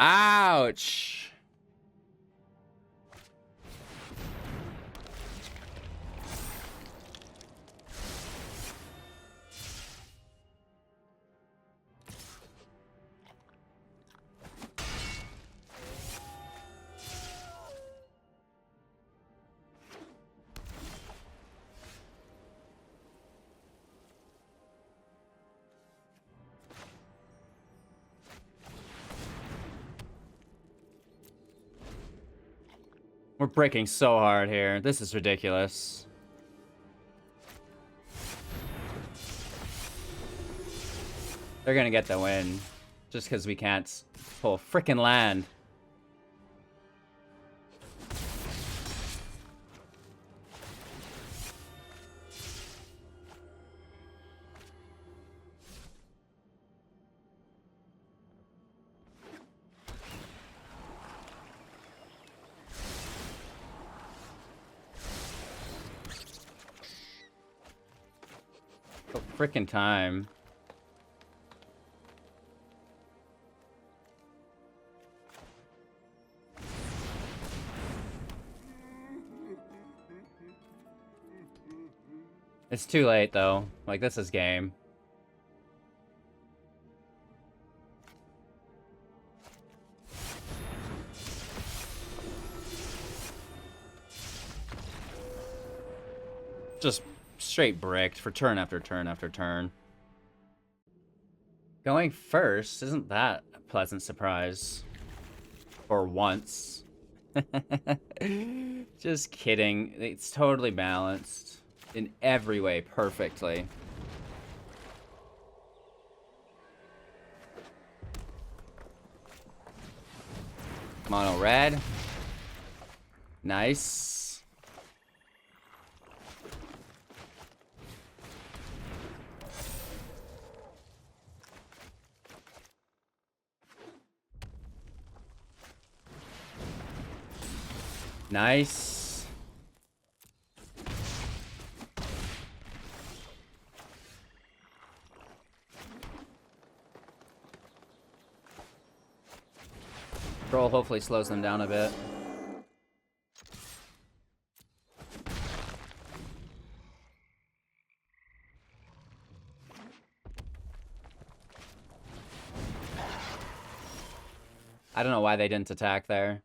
Ouch! We're breaking so hard here. This is ridiculous. They're gonna get the win. Just because we can't pull frickin' land. Oh, frickin' time. It's too late, though. Like, this is game. Just straight bricked for turn after turn after turn. Going first isn't that a pleasant surprise. For once. Just kidding. It's totally balanced. In every way, perfectly. Mono red. Nice. Nice. Troll hopefully slows them down a bit. I don't know why they didn't attack there.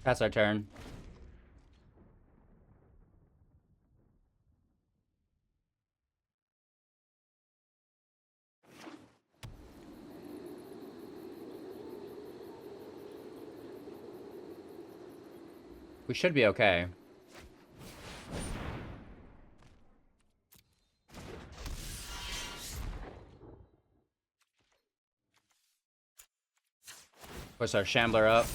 That's our turn. We should be okay. Push our Shambler up.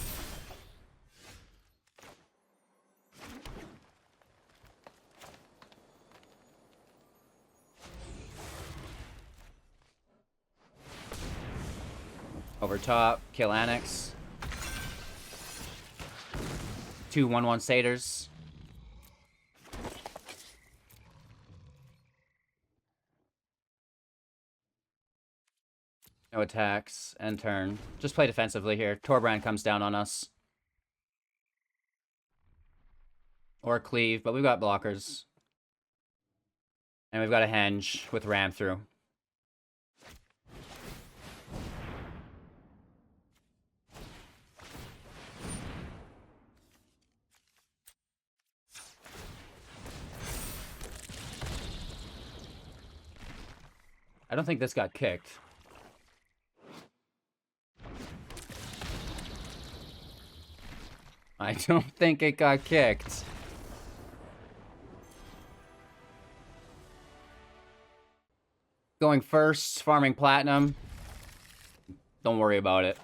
Over top, kill Annex. 2 1/1 satyrs. No attacks. End turn. Just play defensively here. Torbrand comes down on us. Or cleave, but we've got blockers. And we've got a henge with ram through. I don't think this got kicked. I don't think it got kicked. Going first, farming platinum. Don't worry about it.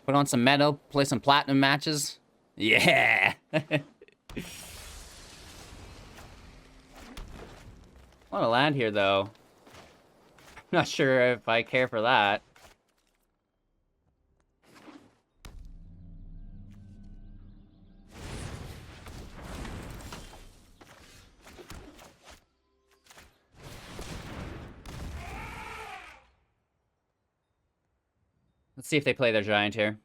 Put on some metal, play some platinum matches. Yeah! I want to land here, though. Not sure if I care for that. Let's see if they play their giant here.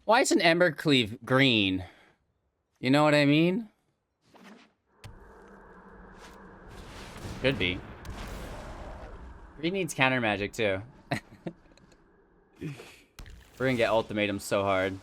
Why is an Embercleave green? You know what I mean? Could be. Green needs counter magic too. We're gonna get ultimatums so hard.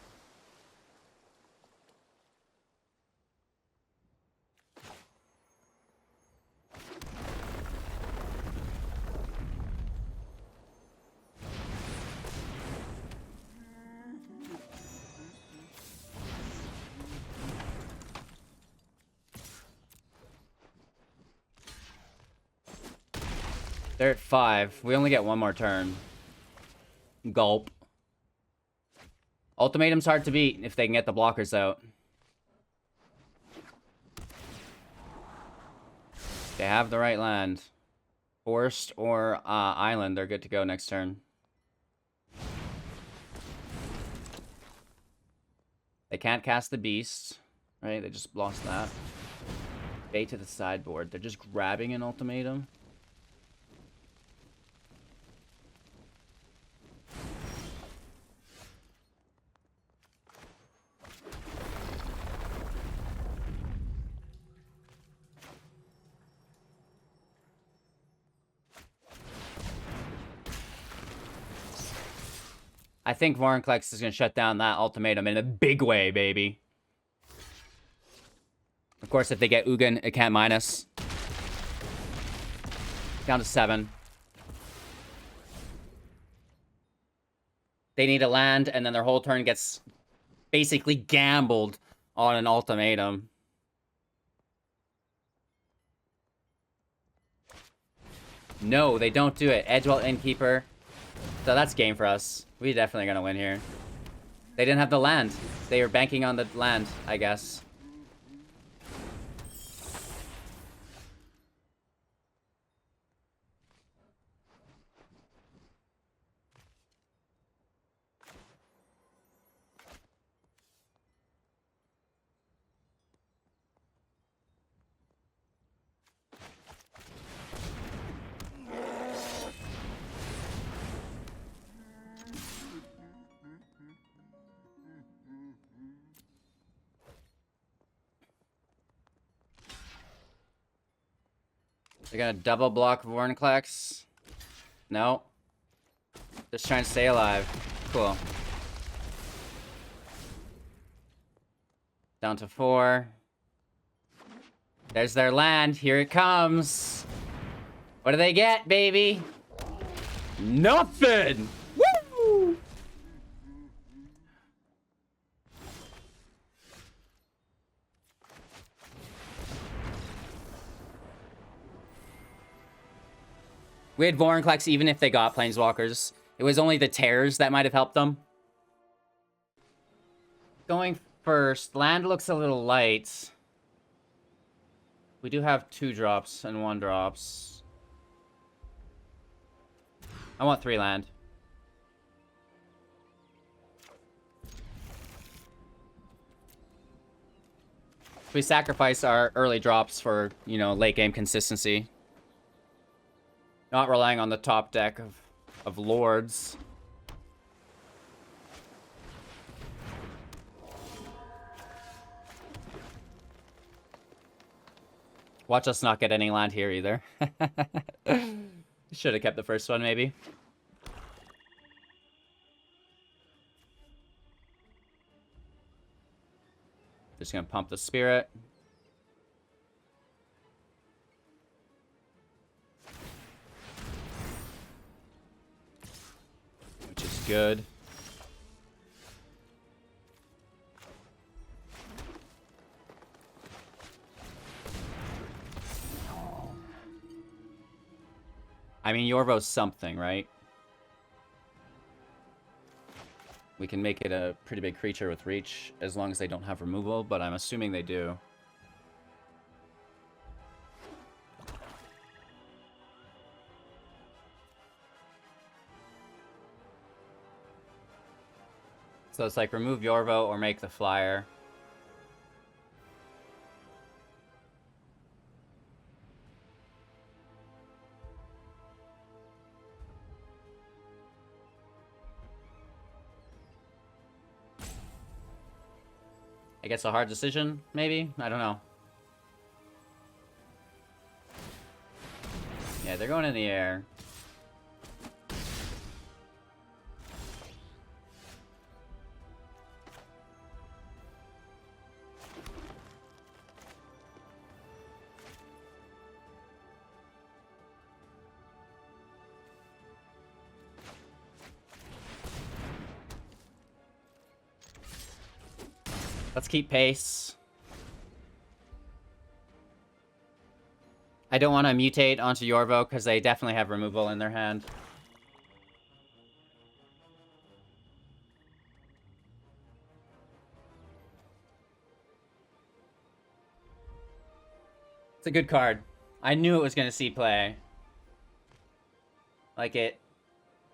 They're at 5. We only get one more turn. Gulp. Ultimatum's hard to beat if they can get the blockers out. They have the right land. Forest or island, they're good to go next turn. They can't cast the beast, right? They just lost that. Bait to the sideboard. They're just grabbing an ultimatum. I think Vorinclex is going to shut down that ultimatum in a big way, baby. Of course, if they get Ugin, it can't minus. Down to 7. They need a land, and then their whole turn gets basically gambled on an ultimatum. No, they don't do it. Edgewell Innkeeper. So that's game for us. We're definitely going to win here. They didn't have the land. They were banking on the land, I guess. They're gonna double block Vorinclex. No. Just trying to stay alive. Cool. Down to 4. There's their land. Here it comes. What do they get, baby? Nothing! Woo! We had Vorinclex even if they got Planeswalkers. It was only the tears that might have helped them. Going first. Land looks a little light. We do have 2 drops and 1 drops. I want 3 land. We sacrifice our early drops for, you know, late game consistency. Not relying on the top deck of Lords. Watch us not get any land here either. Should have kept the first one, maybe. Just gonna pump the spirit. Which is good. I mean, Yorvo's something, right? We can make it a pretty big creature with reach, as long as they don't have removal, but I'm assuming they do. So it's like remove Yorvo or make the flyer. I guess a hard decision, maybe? I don't know. Yeah, they're going in the air. Let's keep pace. I don't want to mutate onto Yorvo because they definitely have removal in their hand. It's a good card. I knew it was going to see play. Like, it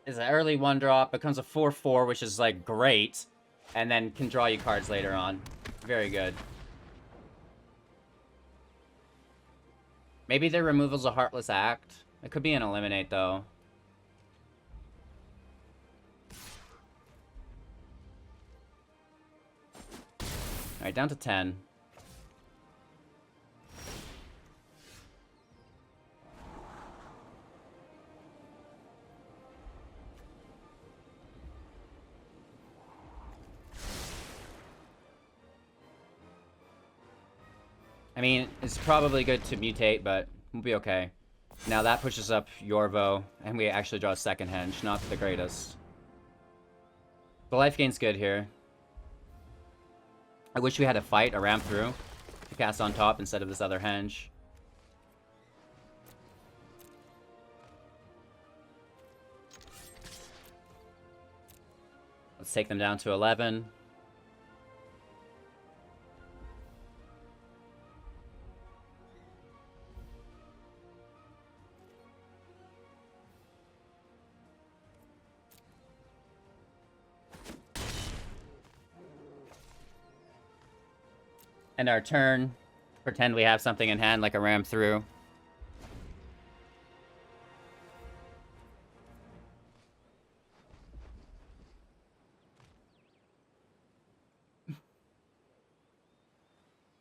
is an early 1-drop, becomes a 4/4, which is, like, great. And then can draw you cards later on. Very good. Maybe their removal's a Heartless Act. It could be an Eliminate, though. Alright, down to 10. I mean, it's probably good to mutate, but we'll be okay. Now that pushes up Yorvo, and we actually draw a second henge, not the greatest. The life gain's good here. I wish we had a fight, a ramp through, to cast on top instead of this other henge. Let's take them down to 11. And our turn, pretend we have something in hand like a ram through.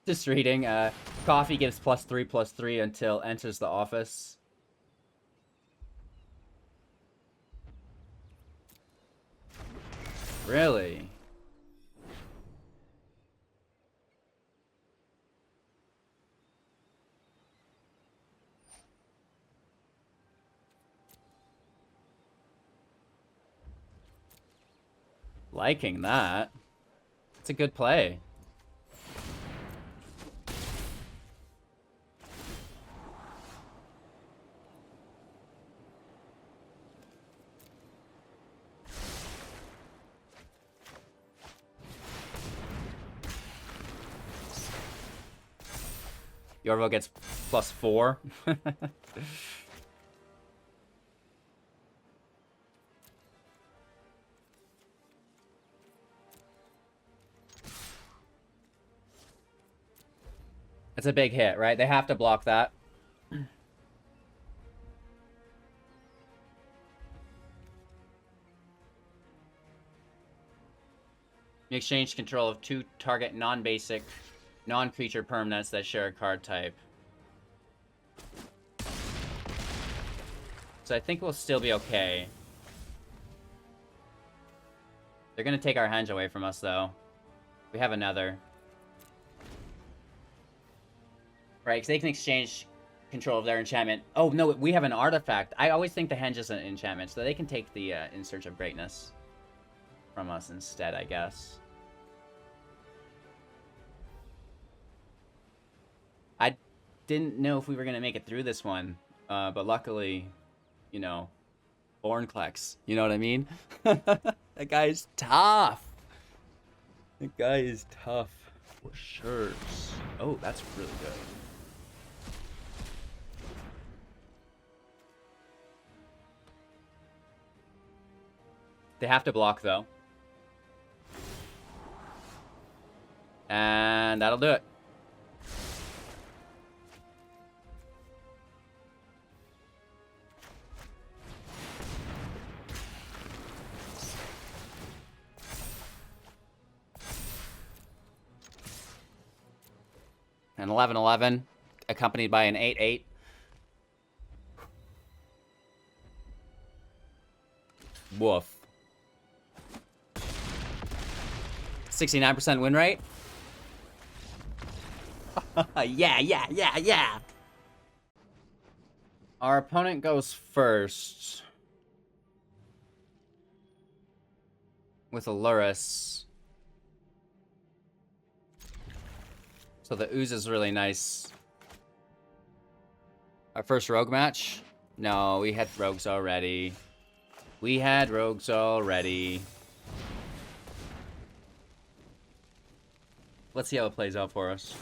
Just reading, coffee gives +3/+3 until enters the office. Really? Liking that. It's a good play. Yorvo gets +4. It's a big hit, right? They have to block that. You exchange control of 2 target non-basic, non-creature permanents that share a card type. So I think we'll still be okay. They're gonna take our Henge away from us, though. We have another. Right, because they can exchange control of their enchantment. Oh, no, we have an artifact. I always think the Henge is an enchantment, so they can take the In Search of Greatness from us instead, I guess. I didn't know if we were going to make it through this one, but luckily, you know, Vorinclex. You know what I mean? That guy is tough. That guy is tough for sure. Oh, that's really good. They have to block, though. And that'll do it. An 11-11, accompanied by an 8-8. Woof. 69% win rate. Yeah. Our opponent goes first. With a Lurrus. So the Ooze is really nice. Our first rogue match? No, we had rogues already. Let's see how it plays out for us.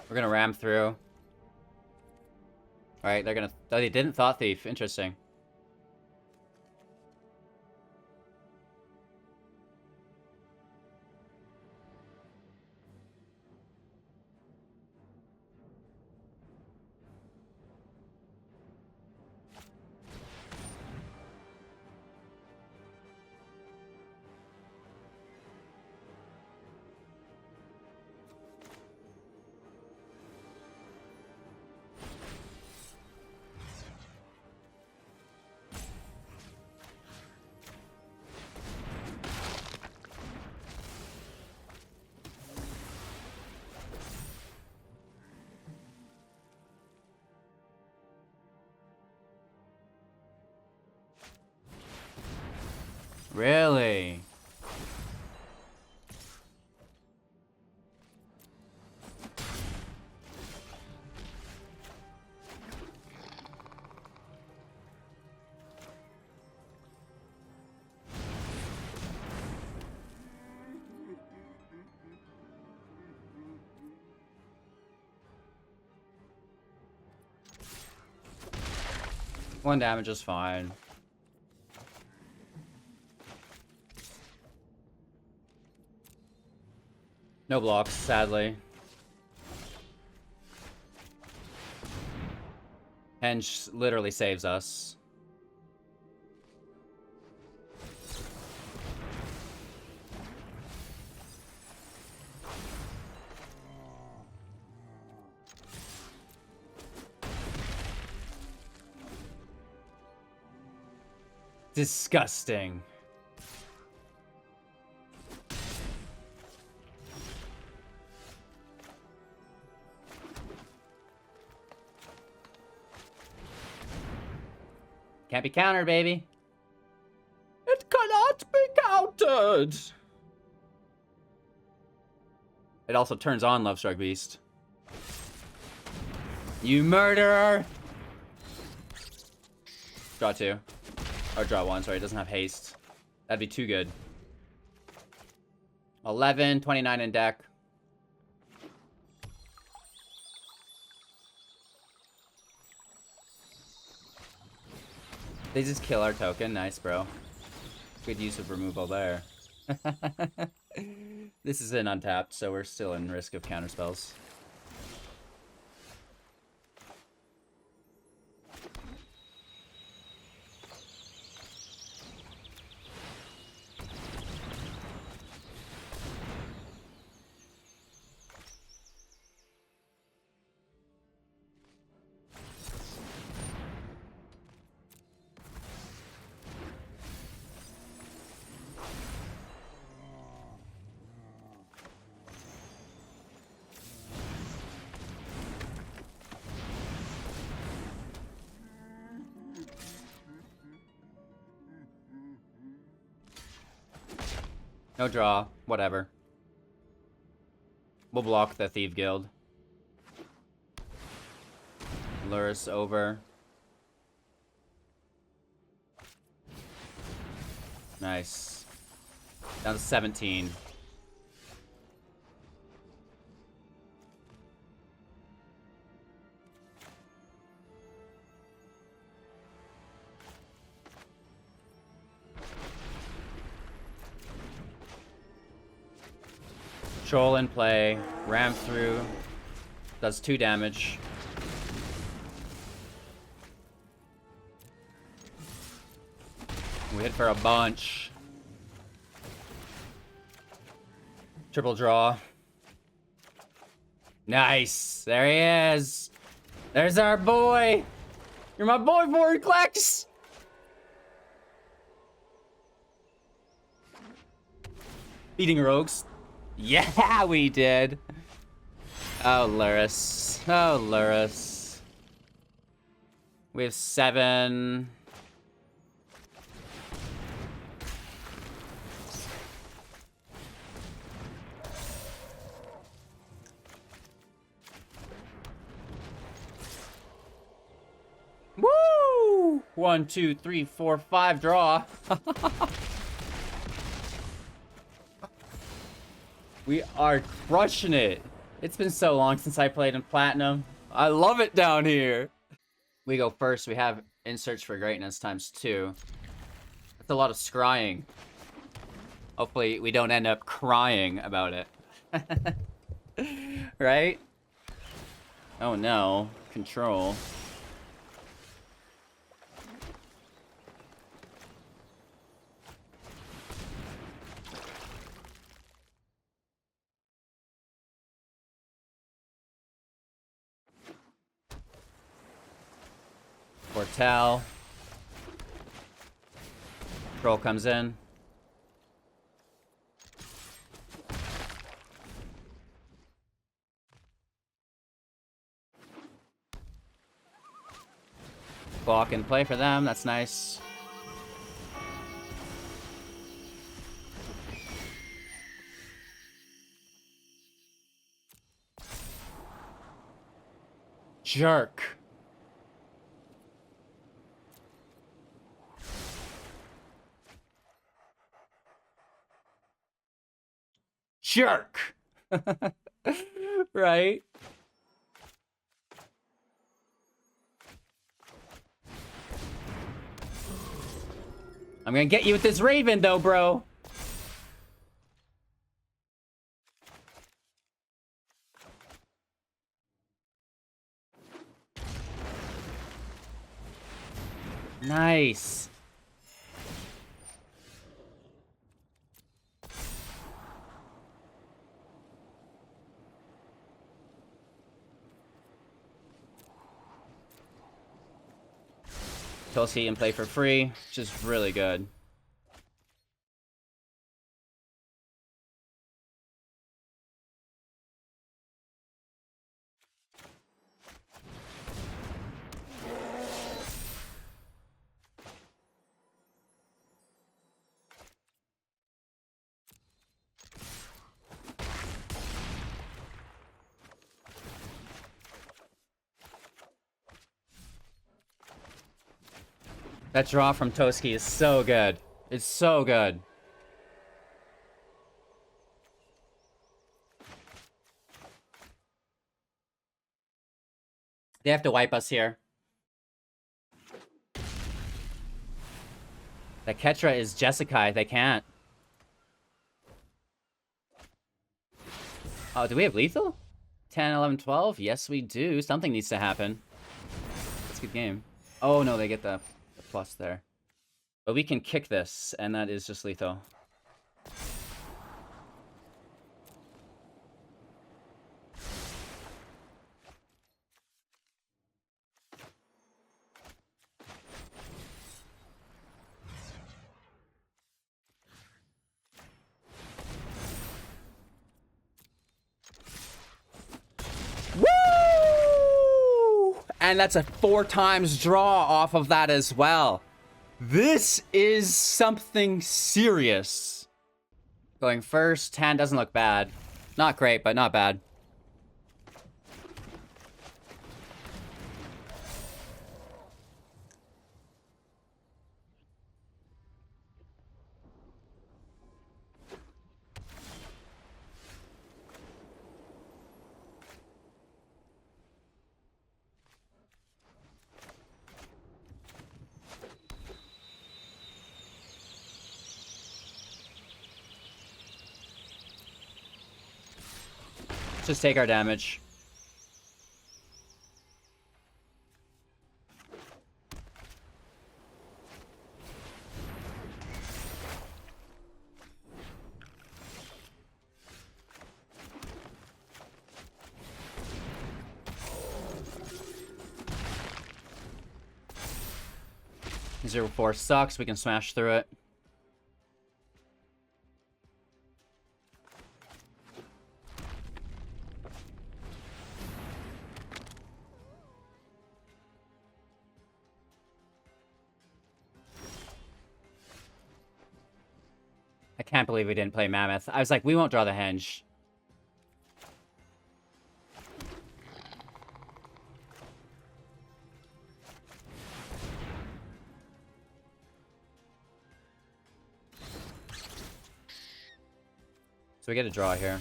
We're gonna ram through. Alright, they're gonna... Oh, they didn't Thought Thief. Interesting. Really? One damage is fine. No blocks, sadly. Henge literally saves us. Disgusting. Can't be countered, baby. It cannot be countered. It also turns on Lovestruck Beast. You murderer! Draw 2. Or draw 1, sorry, it doesn't have haste. That'd be too good. 11, 29 in deck. They just kill our token. Nice, bro. Good use of removal there. This is an untapped, so we're still in risk of counterspells. No draw. Whatever. We'll block the Thief Guild. Lure us over. Nice. Down to 17. Troll in play, ram through, does 2 damage. We hit for a bunch. Triple draw. Nice, there he is. There's our boy. You're my boy, Vorinclex. Beating rogues. Yeah, we did. Oh, Luris. Oh, Luris. We have 7. Woo! 1, 2, 3, 4, 5 draw. We are crushing it. It's been so long since I played in Platinum. I love it down here. We go first. We have In Search for Greatness ×2. That's a lot of scrying. Hopefully we don't end up crying about it. Right? Oh no. Control. Portal. Troll comes in. Block and play for them. That's nice. Jerk. Jerk. Right? I'm gonna get you with this Raven, though, bro. Nice. Toski and play for free, which is really good. That draw from Toski is so good. It's so good. They have to wipe us here. That Ketra is Jeskai. They can't. Oh, do we have lethal? 10, 11, 12? Yes, we do. Something needs to happen. That's a good game. Oh, no, they get the plus there. But we can kick this, and that is just lethal. Woo! And that's a 4 times draw off of that as well. This is something serious. Going first, hand doesn't look bad. Not great, but not bad. Just take our damage. Zero 4 sucks. We can smash through it. I can't believe we didn't play Mammoth. I was like, we won't draw the Henge. So we get a draw here.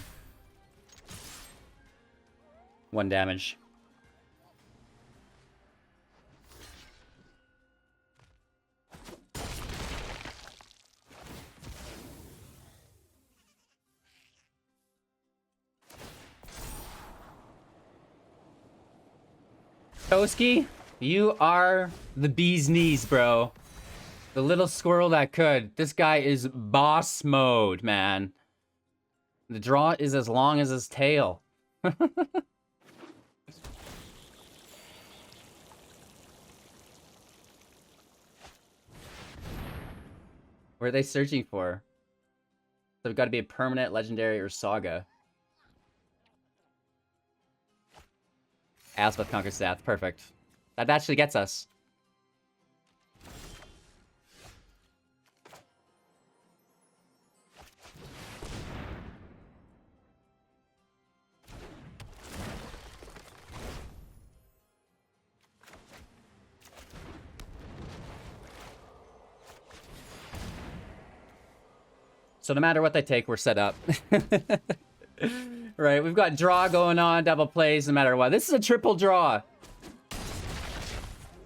1 damage. Toski, you are the bee's knees, bro. The little squirrel that could. This guy is boss mode, man. The draw is as long as his tail. What are they searching for? So we've got to be a permanent, legendary, or saga. Aspeth conquers death. Perfect. That actually gets us. So no matter what they take, we're set up. Right, we've got draw going on, double plays, no matter what. This is a triple draw.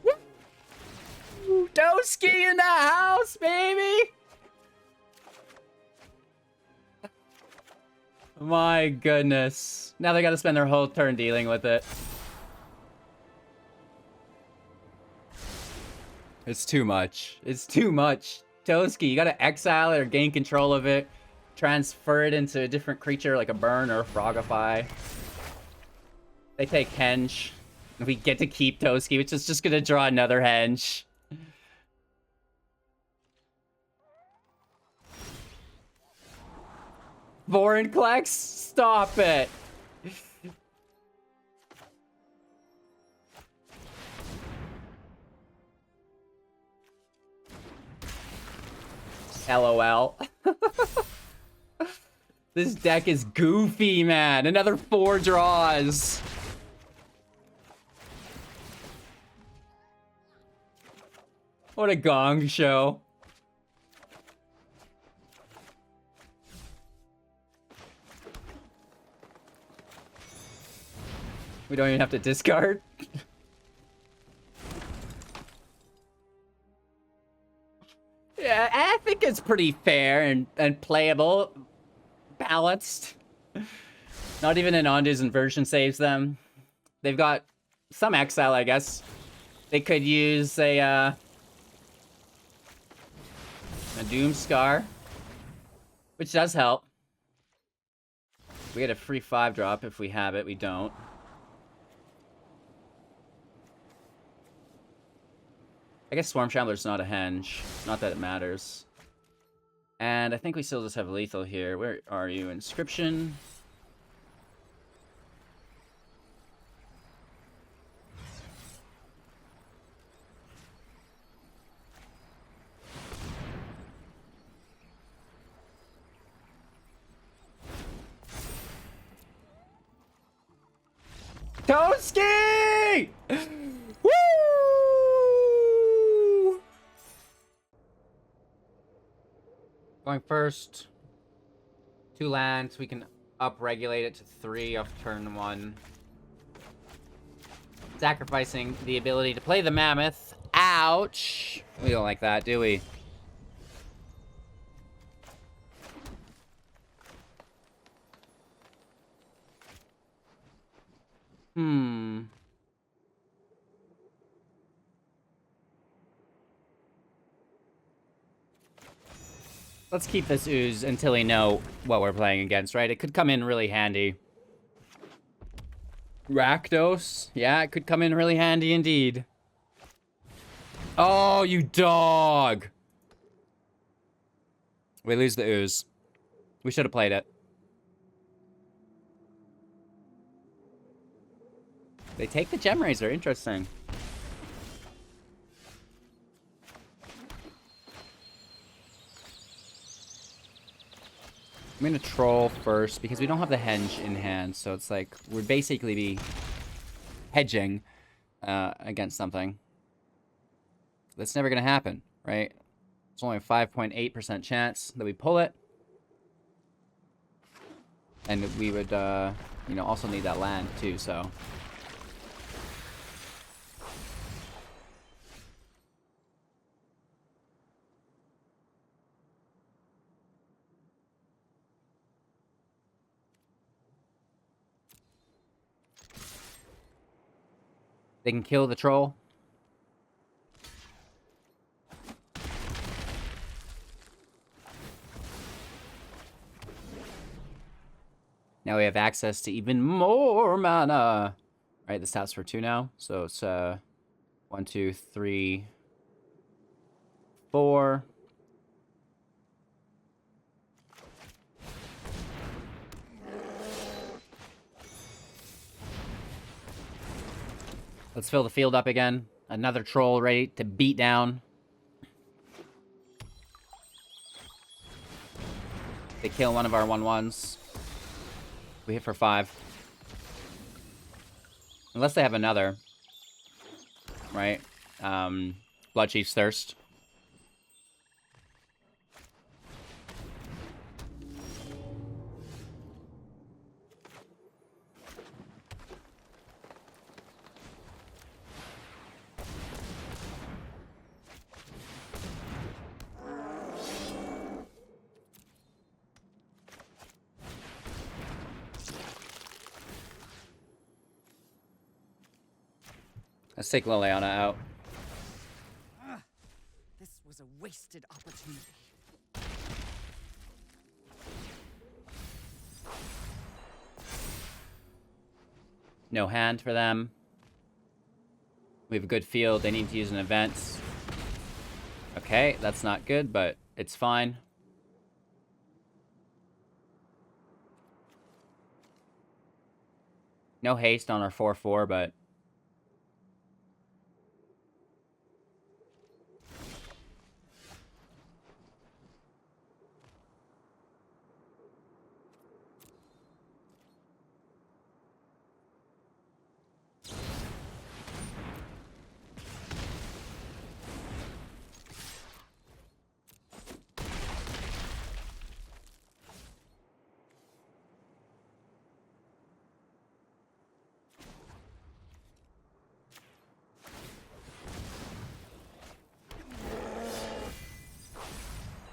Woo! Toski in the house, baby! My goodness. Now they gotta spend their whole turn dealing with it. It's too much. It's too much. Toski, you gotta exile it or gain control of it. Transfer it into a different creature like a burn or a frogify. They take Henge. We get to keep Toski, which is just gonna draw another Henge. Vorinclex, stop it. LOL. This deck is goofy, man. Another 4 draws. What a gong show. We don't even have to discard. Yeah, I think it's pretty fair and playable. Balanced. Not even an Ondu's inversion saves them. They've got some exile, I guess. They could use a Doom Scar, which does help. We get a free 5-drop if we have it. We don't. I guess Swarm Shambler's not a henge. Not that it matters. And I think we still just have lethal here. Where are you? Inscription. Toski! Woo! Going first. 2 lands. We can up-regulate it to 3 off turn 1. Sacrificing the ability to play the Mammoth. Ouch! We don't like that, do we? Let's keep this Ooze until we know what we're playing against, right? It could come in really handy. Rakdos? Yeah, it could come in really handy indeed. Oh, you dog! We lose the Ooze. We should have played it. They take the Gemrazer. Interesting. I'm gonna troll first because we don't have the henge in hand, so it's like we'd basically be hedging against something. That's never gonna happen, right? It's only a 5.8% chance that we pull it. And we would, you know, also need that land too, so. They can kill the troll. Now we have access to even more mana. Alright, this taps for 2 now. So it's 1, 2, 3, 4. Let's fill the field up again. Another troll ready to beat down. They kill one of our 1/1s. We hit for 5. Unless they have another. Right? Bloodchief's Thirst. Let's take Liliana out. This was a wasted opportunity. No hand for them. We have a good field. They need to use an event. Okay, that's not good, but it's fine. No haste on our 4/4, but...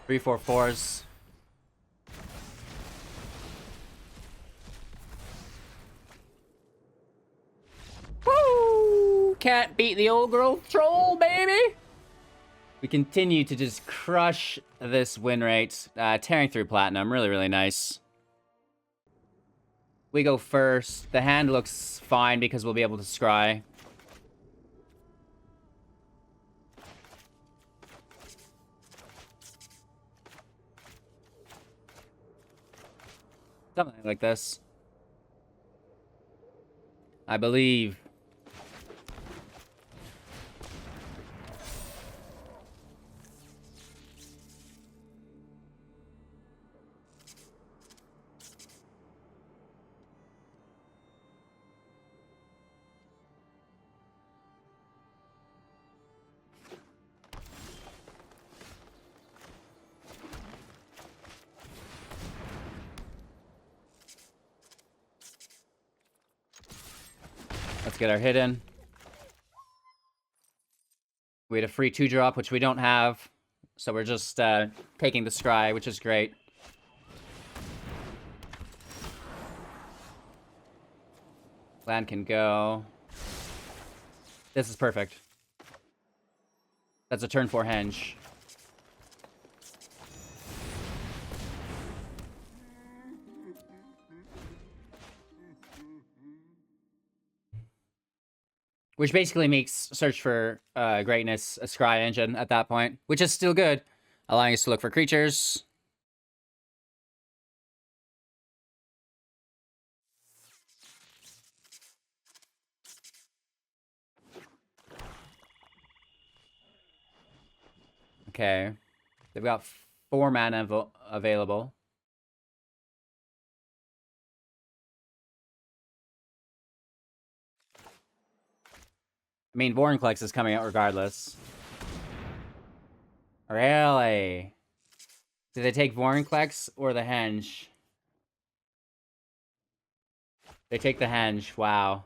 Three, 4/4s. Woo! Can't beat the old growth troll, baby! We continue to just crush this win rate. Tearing through platinum. Really, really nice. We go first. The hand looks fine because we'll be able to scry. Something like this. I believe. Let's get our hit in. We had a free 2-drop, which we don't have. So we're just taking the scry, which is great. Land can go. This is perfect. That's a turn 4 henge. Which basically makes Search for Greatness a scry engine at that point, which is still good, allowing us to look for creatures. Okay. They've got 4 mana available. I mean, Vorinclex is coming out regardless. Really? Did they take Vorinclex or the henge? They take the henge. Wow.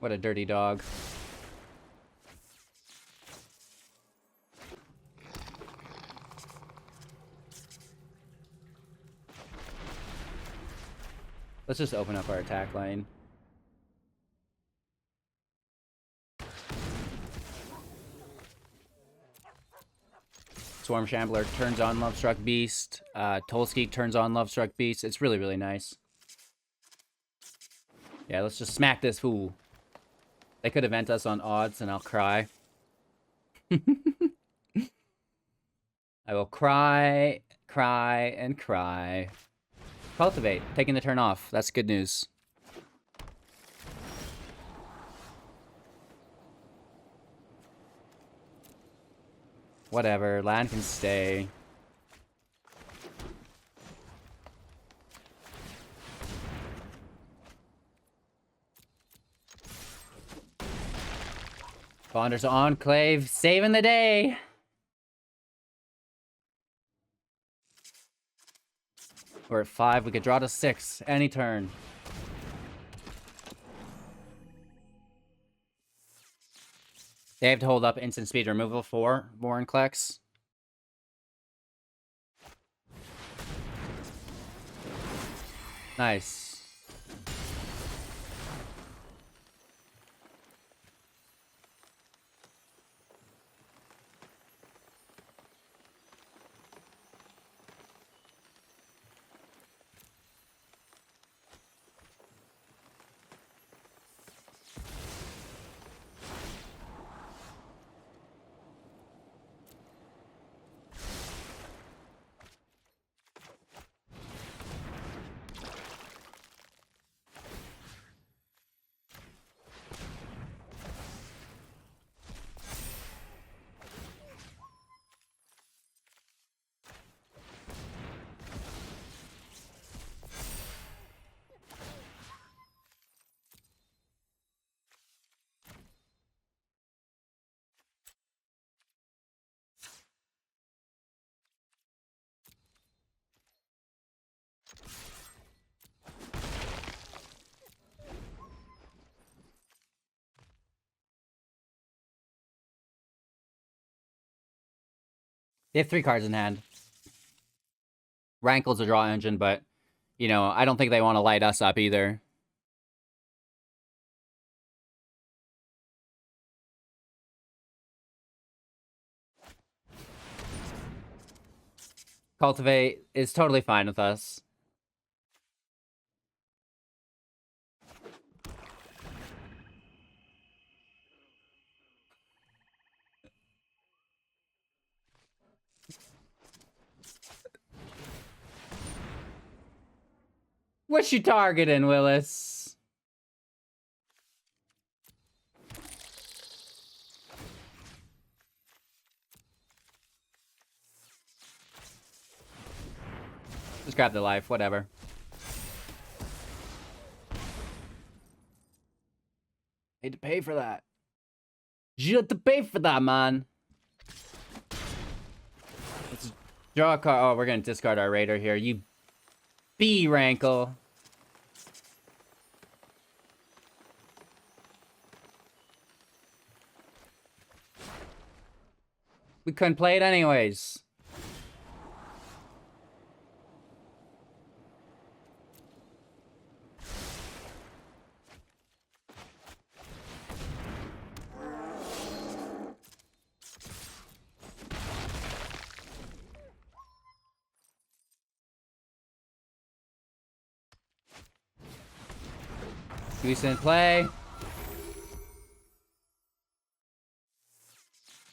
What a dirty dog. Let's just open up our attack lane. Swarm Shambler turns on Lovestruck Beast. Toski turns on Lovestruck Beast. It's really, really nice. Yeah, let's just smack this fool. They could event us on odds and I'll cry. I will cry, cry, and cry. Cultivate, taking the turn off. That's good news. Whatever, land can stay. Bonder's Enclave, saving the day! We're at 5, we could draw to 6 any turn. They have to hold up instant speed removal for Vorinclex. Nice. They have 3 cards in hand. Rankle's a draw engine, but, you know, I don't think they want to light us up either. Cultivate is totally fine with us. What you targeting, Willis? Just grab the life, whatever. Need to pay for that. You have to pay for that, man. Let's draw a card. Oh, we're gonna discard our Raider here. You Rankle. We couldn't play it anyways. Decent play.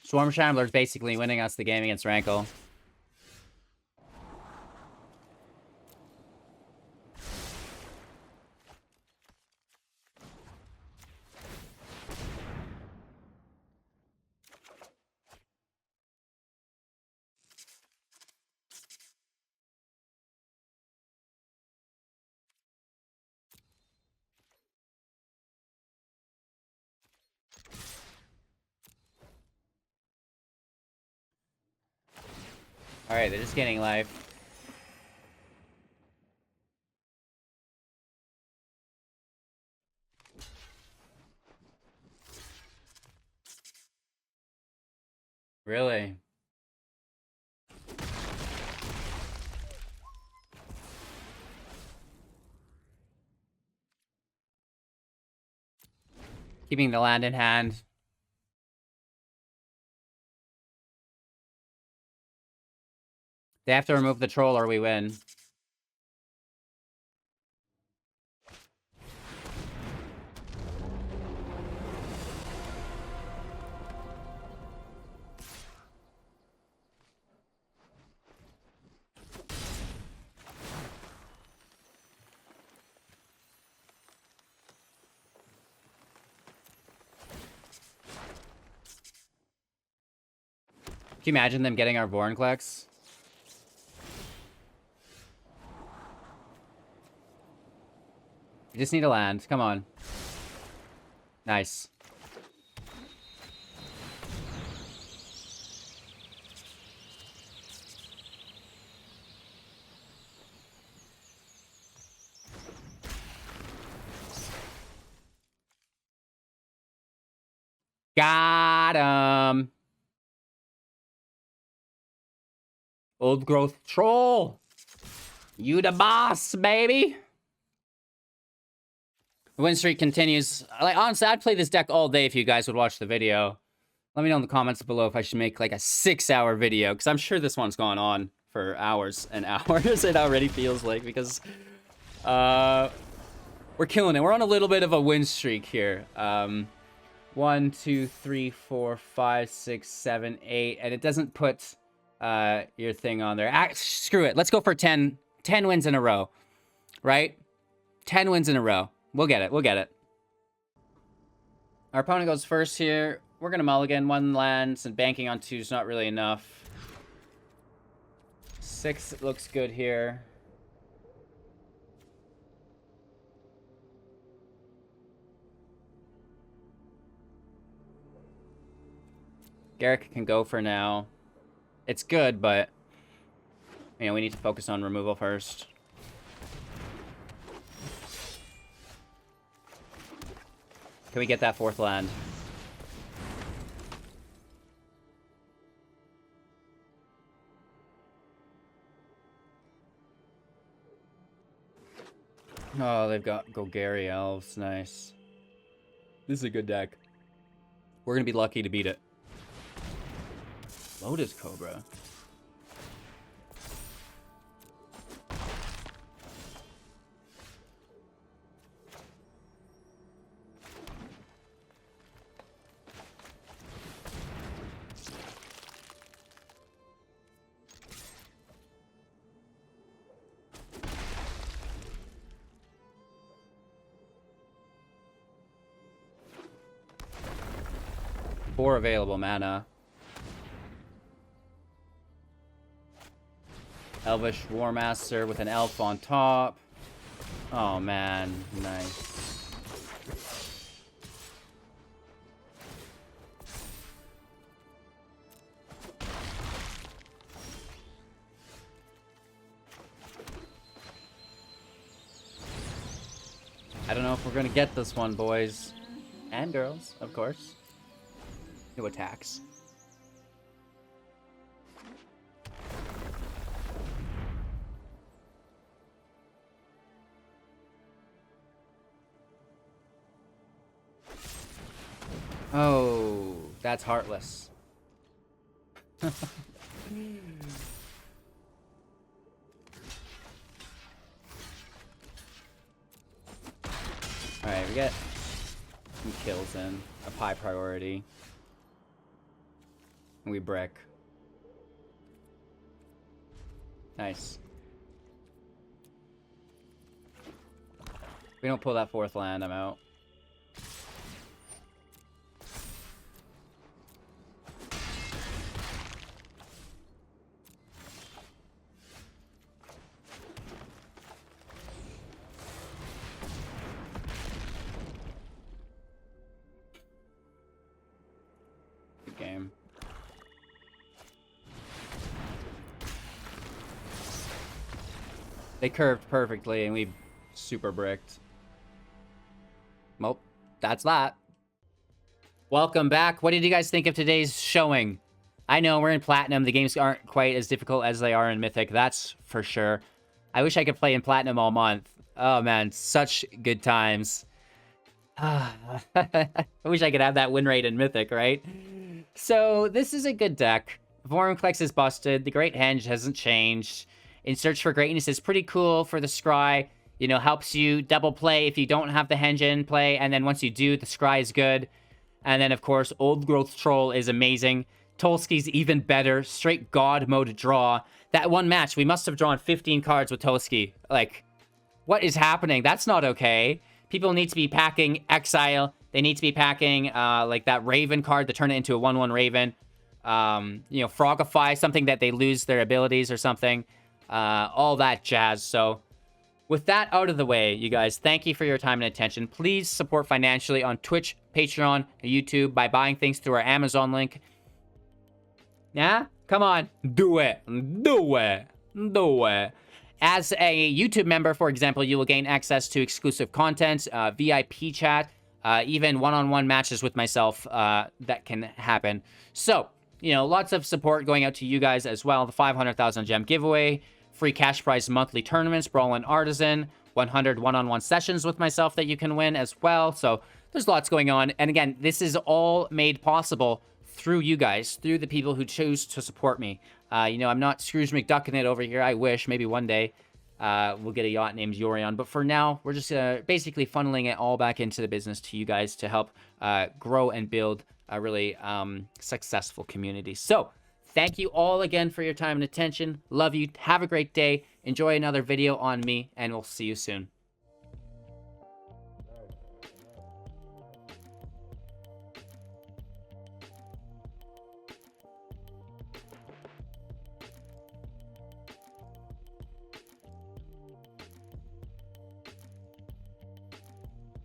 Swarm Shambler's basically winning us the game against Rankle. Alright, they're just getting life. Really? Keeping the land in hand. They have to remove the troll or we win. Can you imagine them getting our Vorinclex? We just need a land. Come on. Nice. Got him. Old growth troll. You the boss, baby. The win streak continues. Like, honestly, I'd play this deck all day if you guys would watch the video. Let me know in the comments below if I should make like a 6-hour video, because I'm sure this one's gone on for hours and hours. It already feels like, because we're killing it. We're on a little bit of a win streak here. 1, 2, 3, 4, 5, 6, 7, 8, and it doesn't put your thing on there. Screw it. Let's go for 10 wins in a row, right? 10 wins in a row. We'll get it. We'll get it. Our opponent goes first here. We're going to mulligan 1 land, and banking on 2 is not really enough. 6 looks good here. Garruk can go for now. It's good, but you know, we need to focus on removal first. Can we get that 4th land? Oh, they've got Golgari Elves. Nice. This is a good deck. We're going to be lucky to beat it. Lotus Cobra. Four available mana. Elvish Warmaster with an elf on top. Oh man, nice. I don't know if we're gonna get this one, boys. And girls, of course. No attacks. Oh, that's heartless. Alright, we get some kills in. A high priority. And we brick. Nice. If we don't pull that 4th land, I'm out. Good game. They curved perfectly and we super bricked. Well, that's that. Welcome back. What did you guys think of today's showing? I know we're in Platinum. The games aren't quite as difficult as they are in Mythic. That's for sure. I wish I could play in Platinum all month. Oh man, such good times. I wish I could have that win rate in Mythic, right? So this is a good deck. Vorinclex is busted. The Great Henge hasn't changed. In Search for Greatness is pretty cool for the Scry. You know, helps you double play if you don't have the Henge in play. And then once you do, the Scry is good. And then, of course, Old Growth Troll is amazing. Toski's even better. Straight God mode draw. That one match, we must have drawn 15 cards with Toski. Like, what is happening? That's not okay. People need to be packing Exile. They need to be packing, like, that Raven card to turn it into a 1/1 Raven. You know, Frogify, something that they lose their abilities or something. All that jazz. So with that out of the way, you guys, thank you for your time and attention. Please support financially on Twitch, Patreon, and YouTube by buying things through our Amazon link. Yeah? Come on. Do it. Do it. Do it. As a YouTube member, for example, you will gain access to exclusive content, VIP chat, even one-on-one matches with myself that can happen. So, you know, lots of support going out to you guys as well. The 500,000 gem giveaway, free cash prize monthly tournaments, Brawl and Artisan, 100 one-on-one sessions with myself that you can win as well. So there's lots going on. And again, this is all made possible through you guys, through the people who choose to support me. You know, I'm not Scrooge McDucking it over here. I wish maybe one day we'll get a yacht named Yorion. But for now, we're just basically funneling it all back into the business to you guys to help grow and build a really successful community. So thank you all again for your time and attention. Love you. Have a great day. Enjoy another video on me, and we'll see you soon.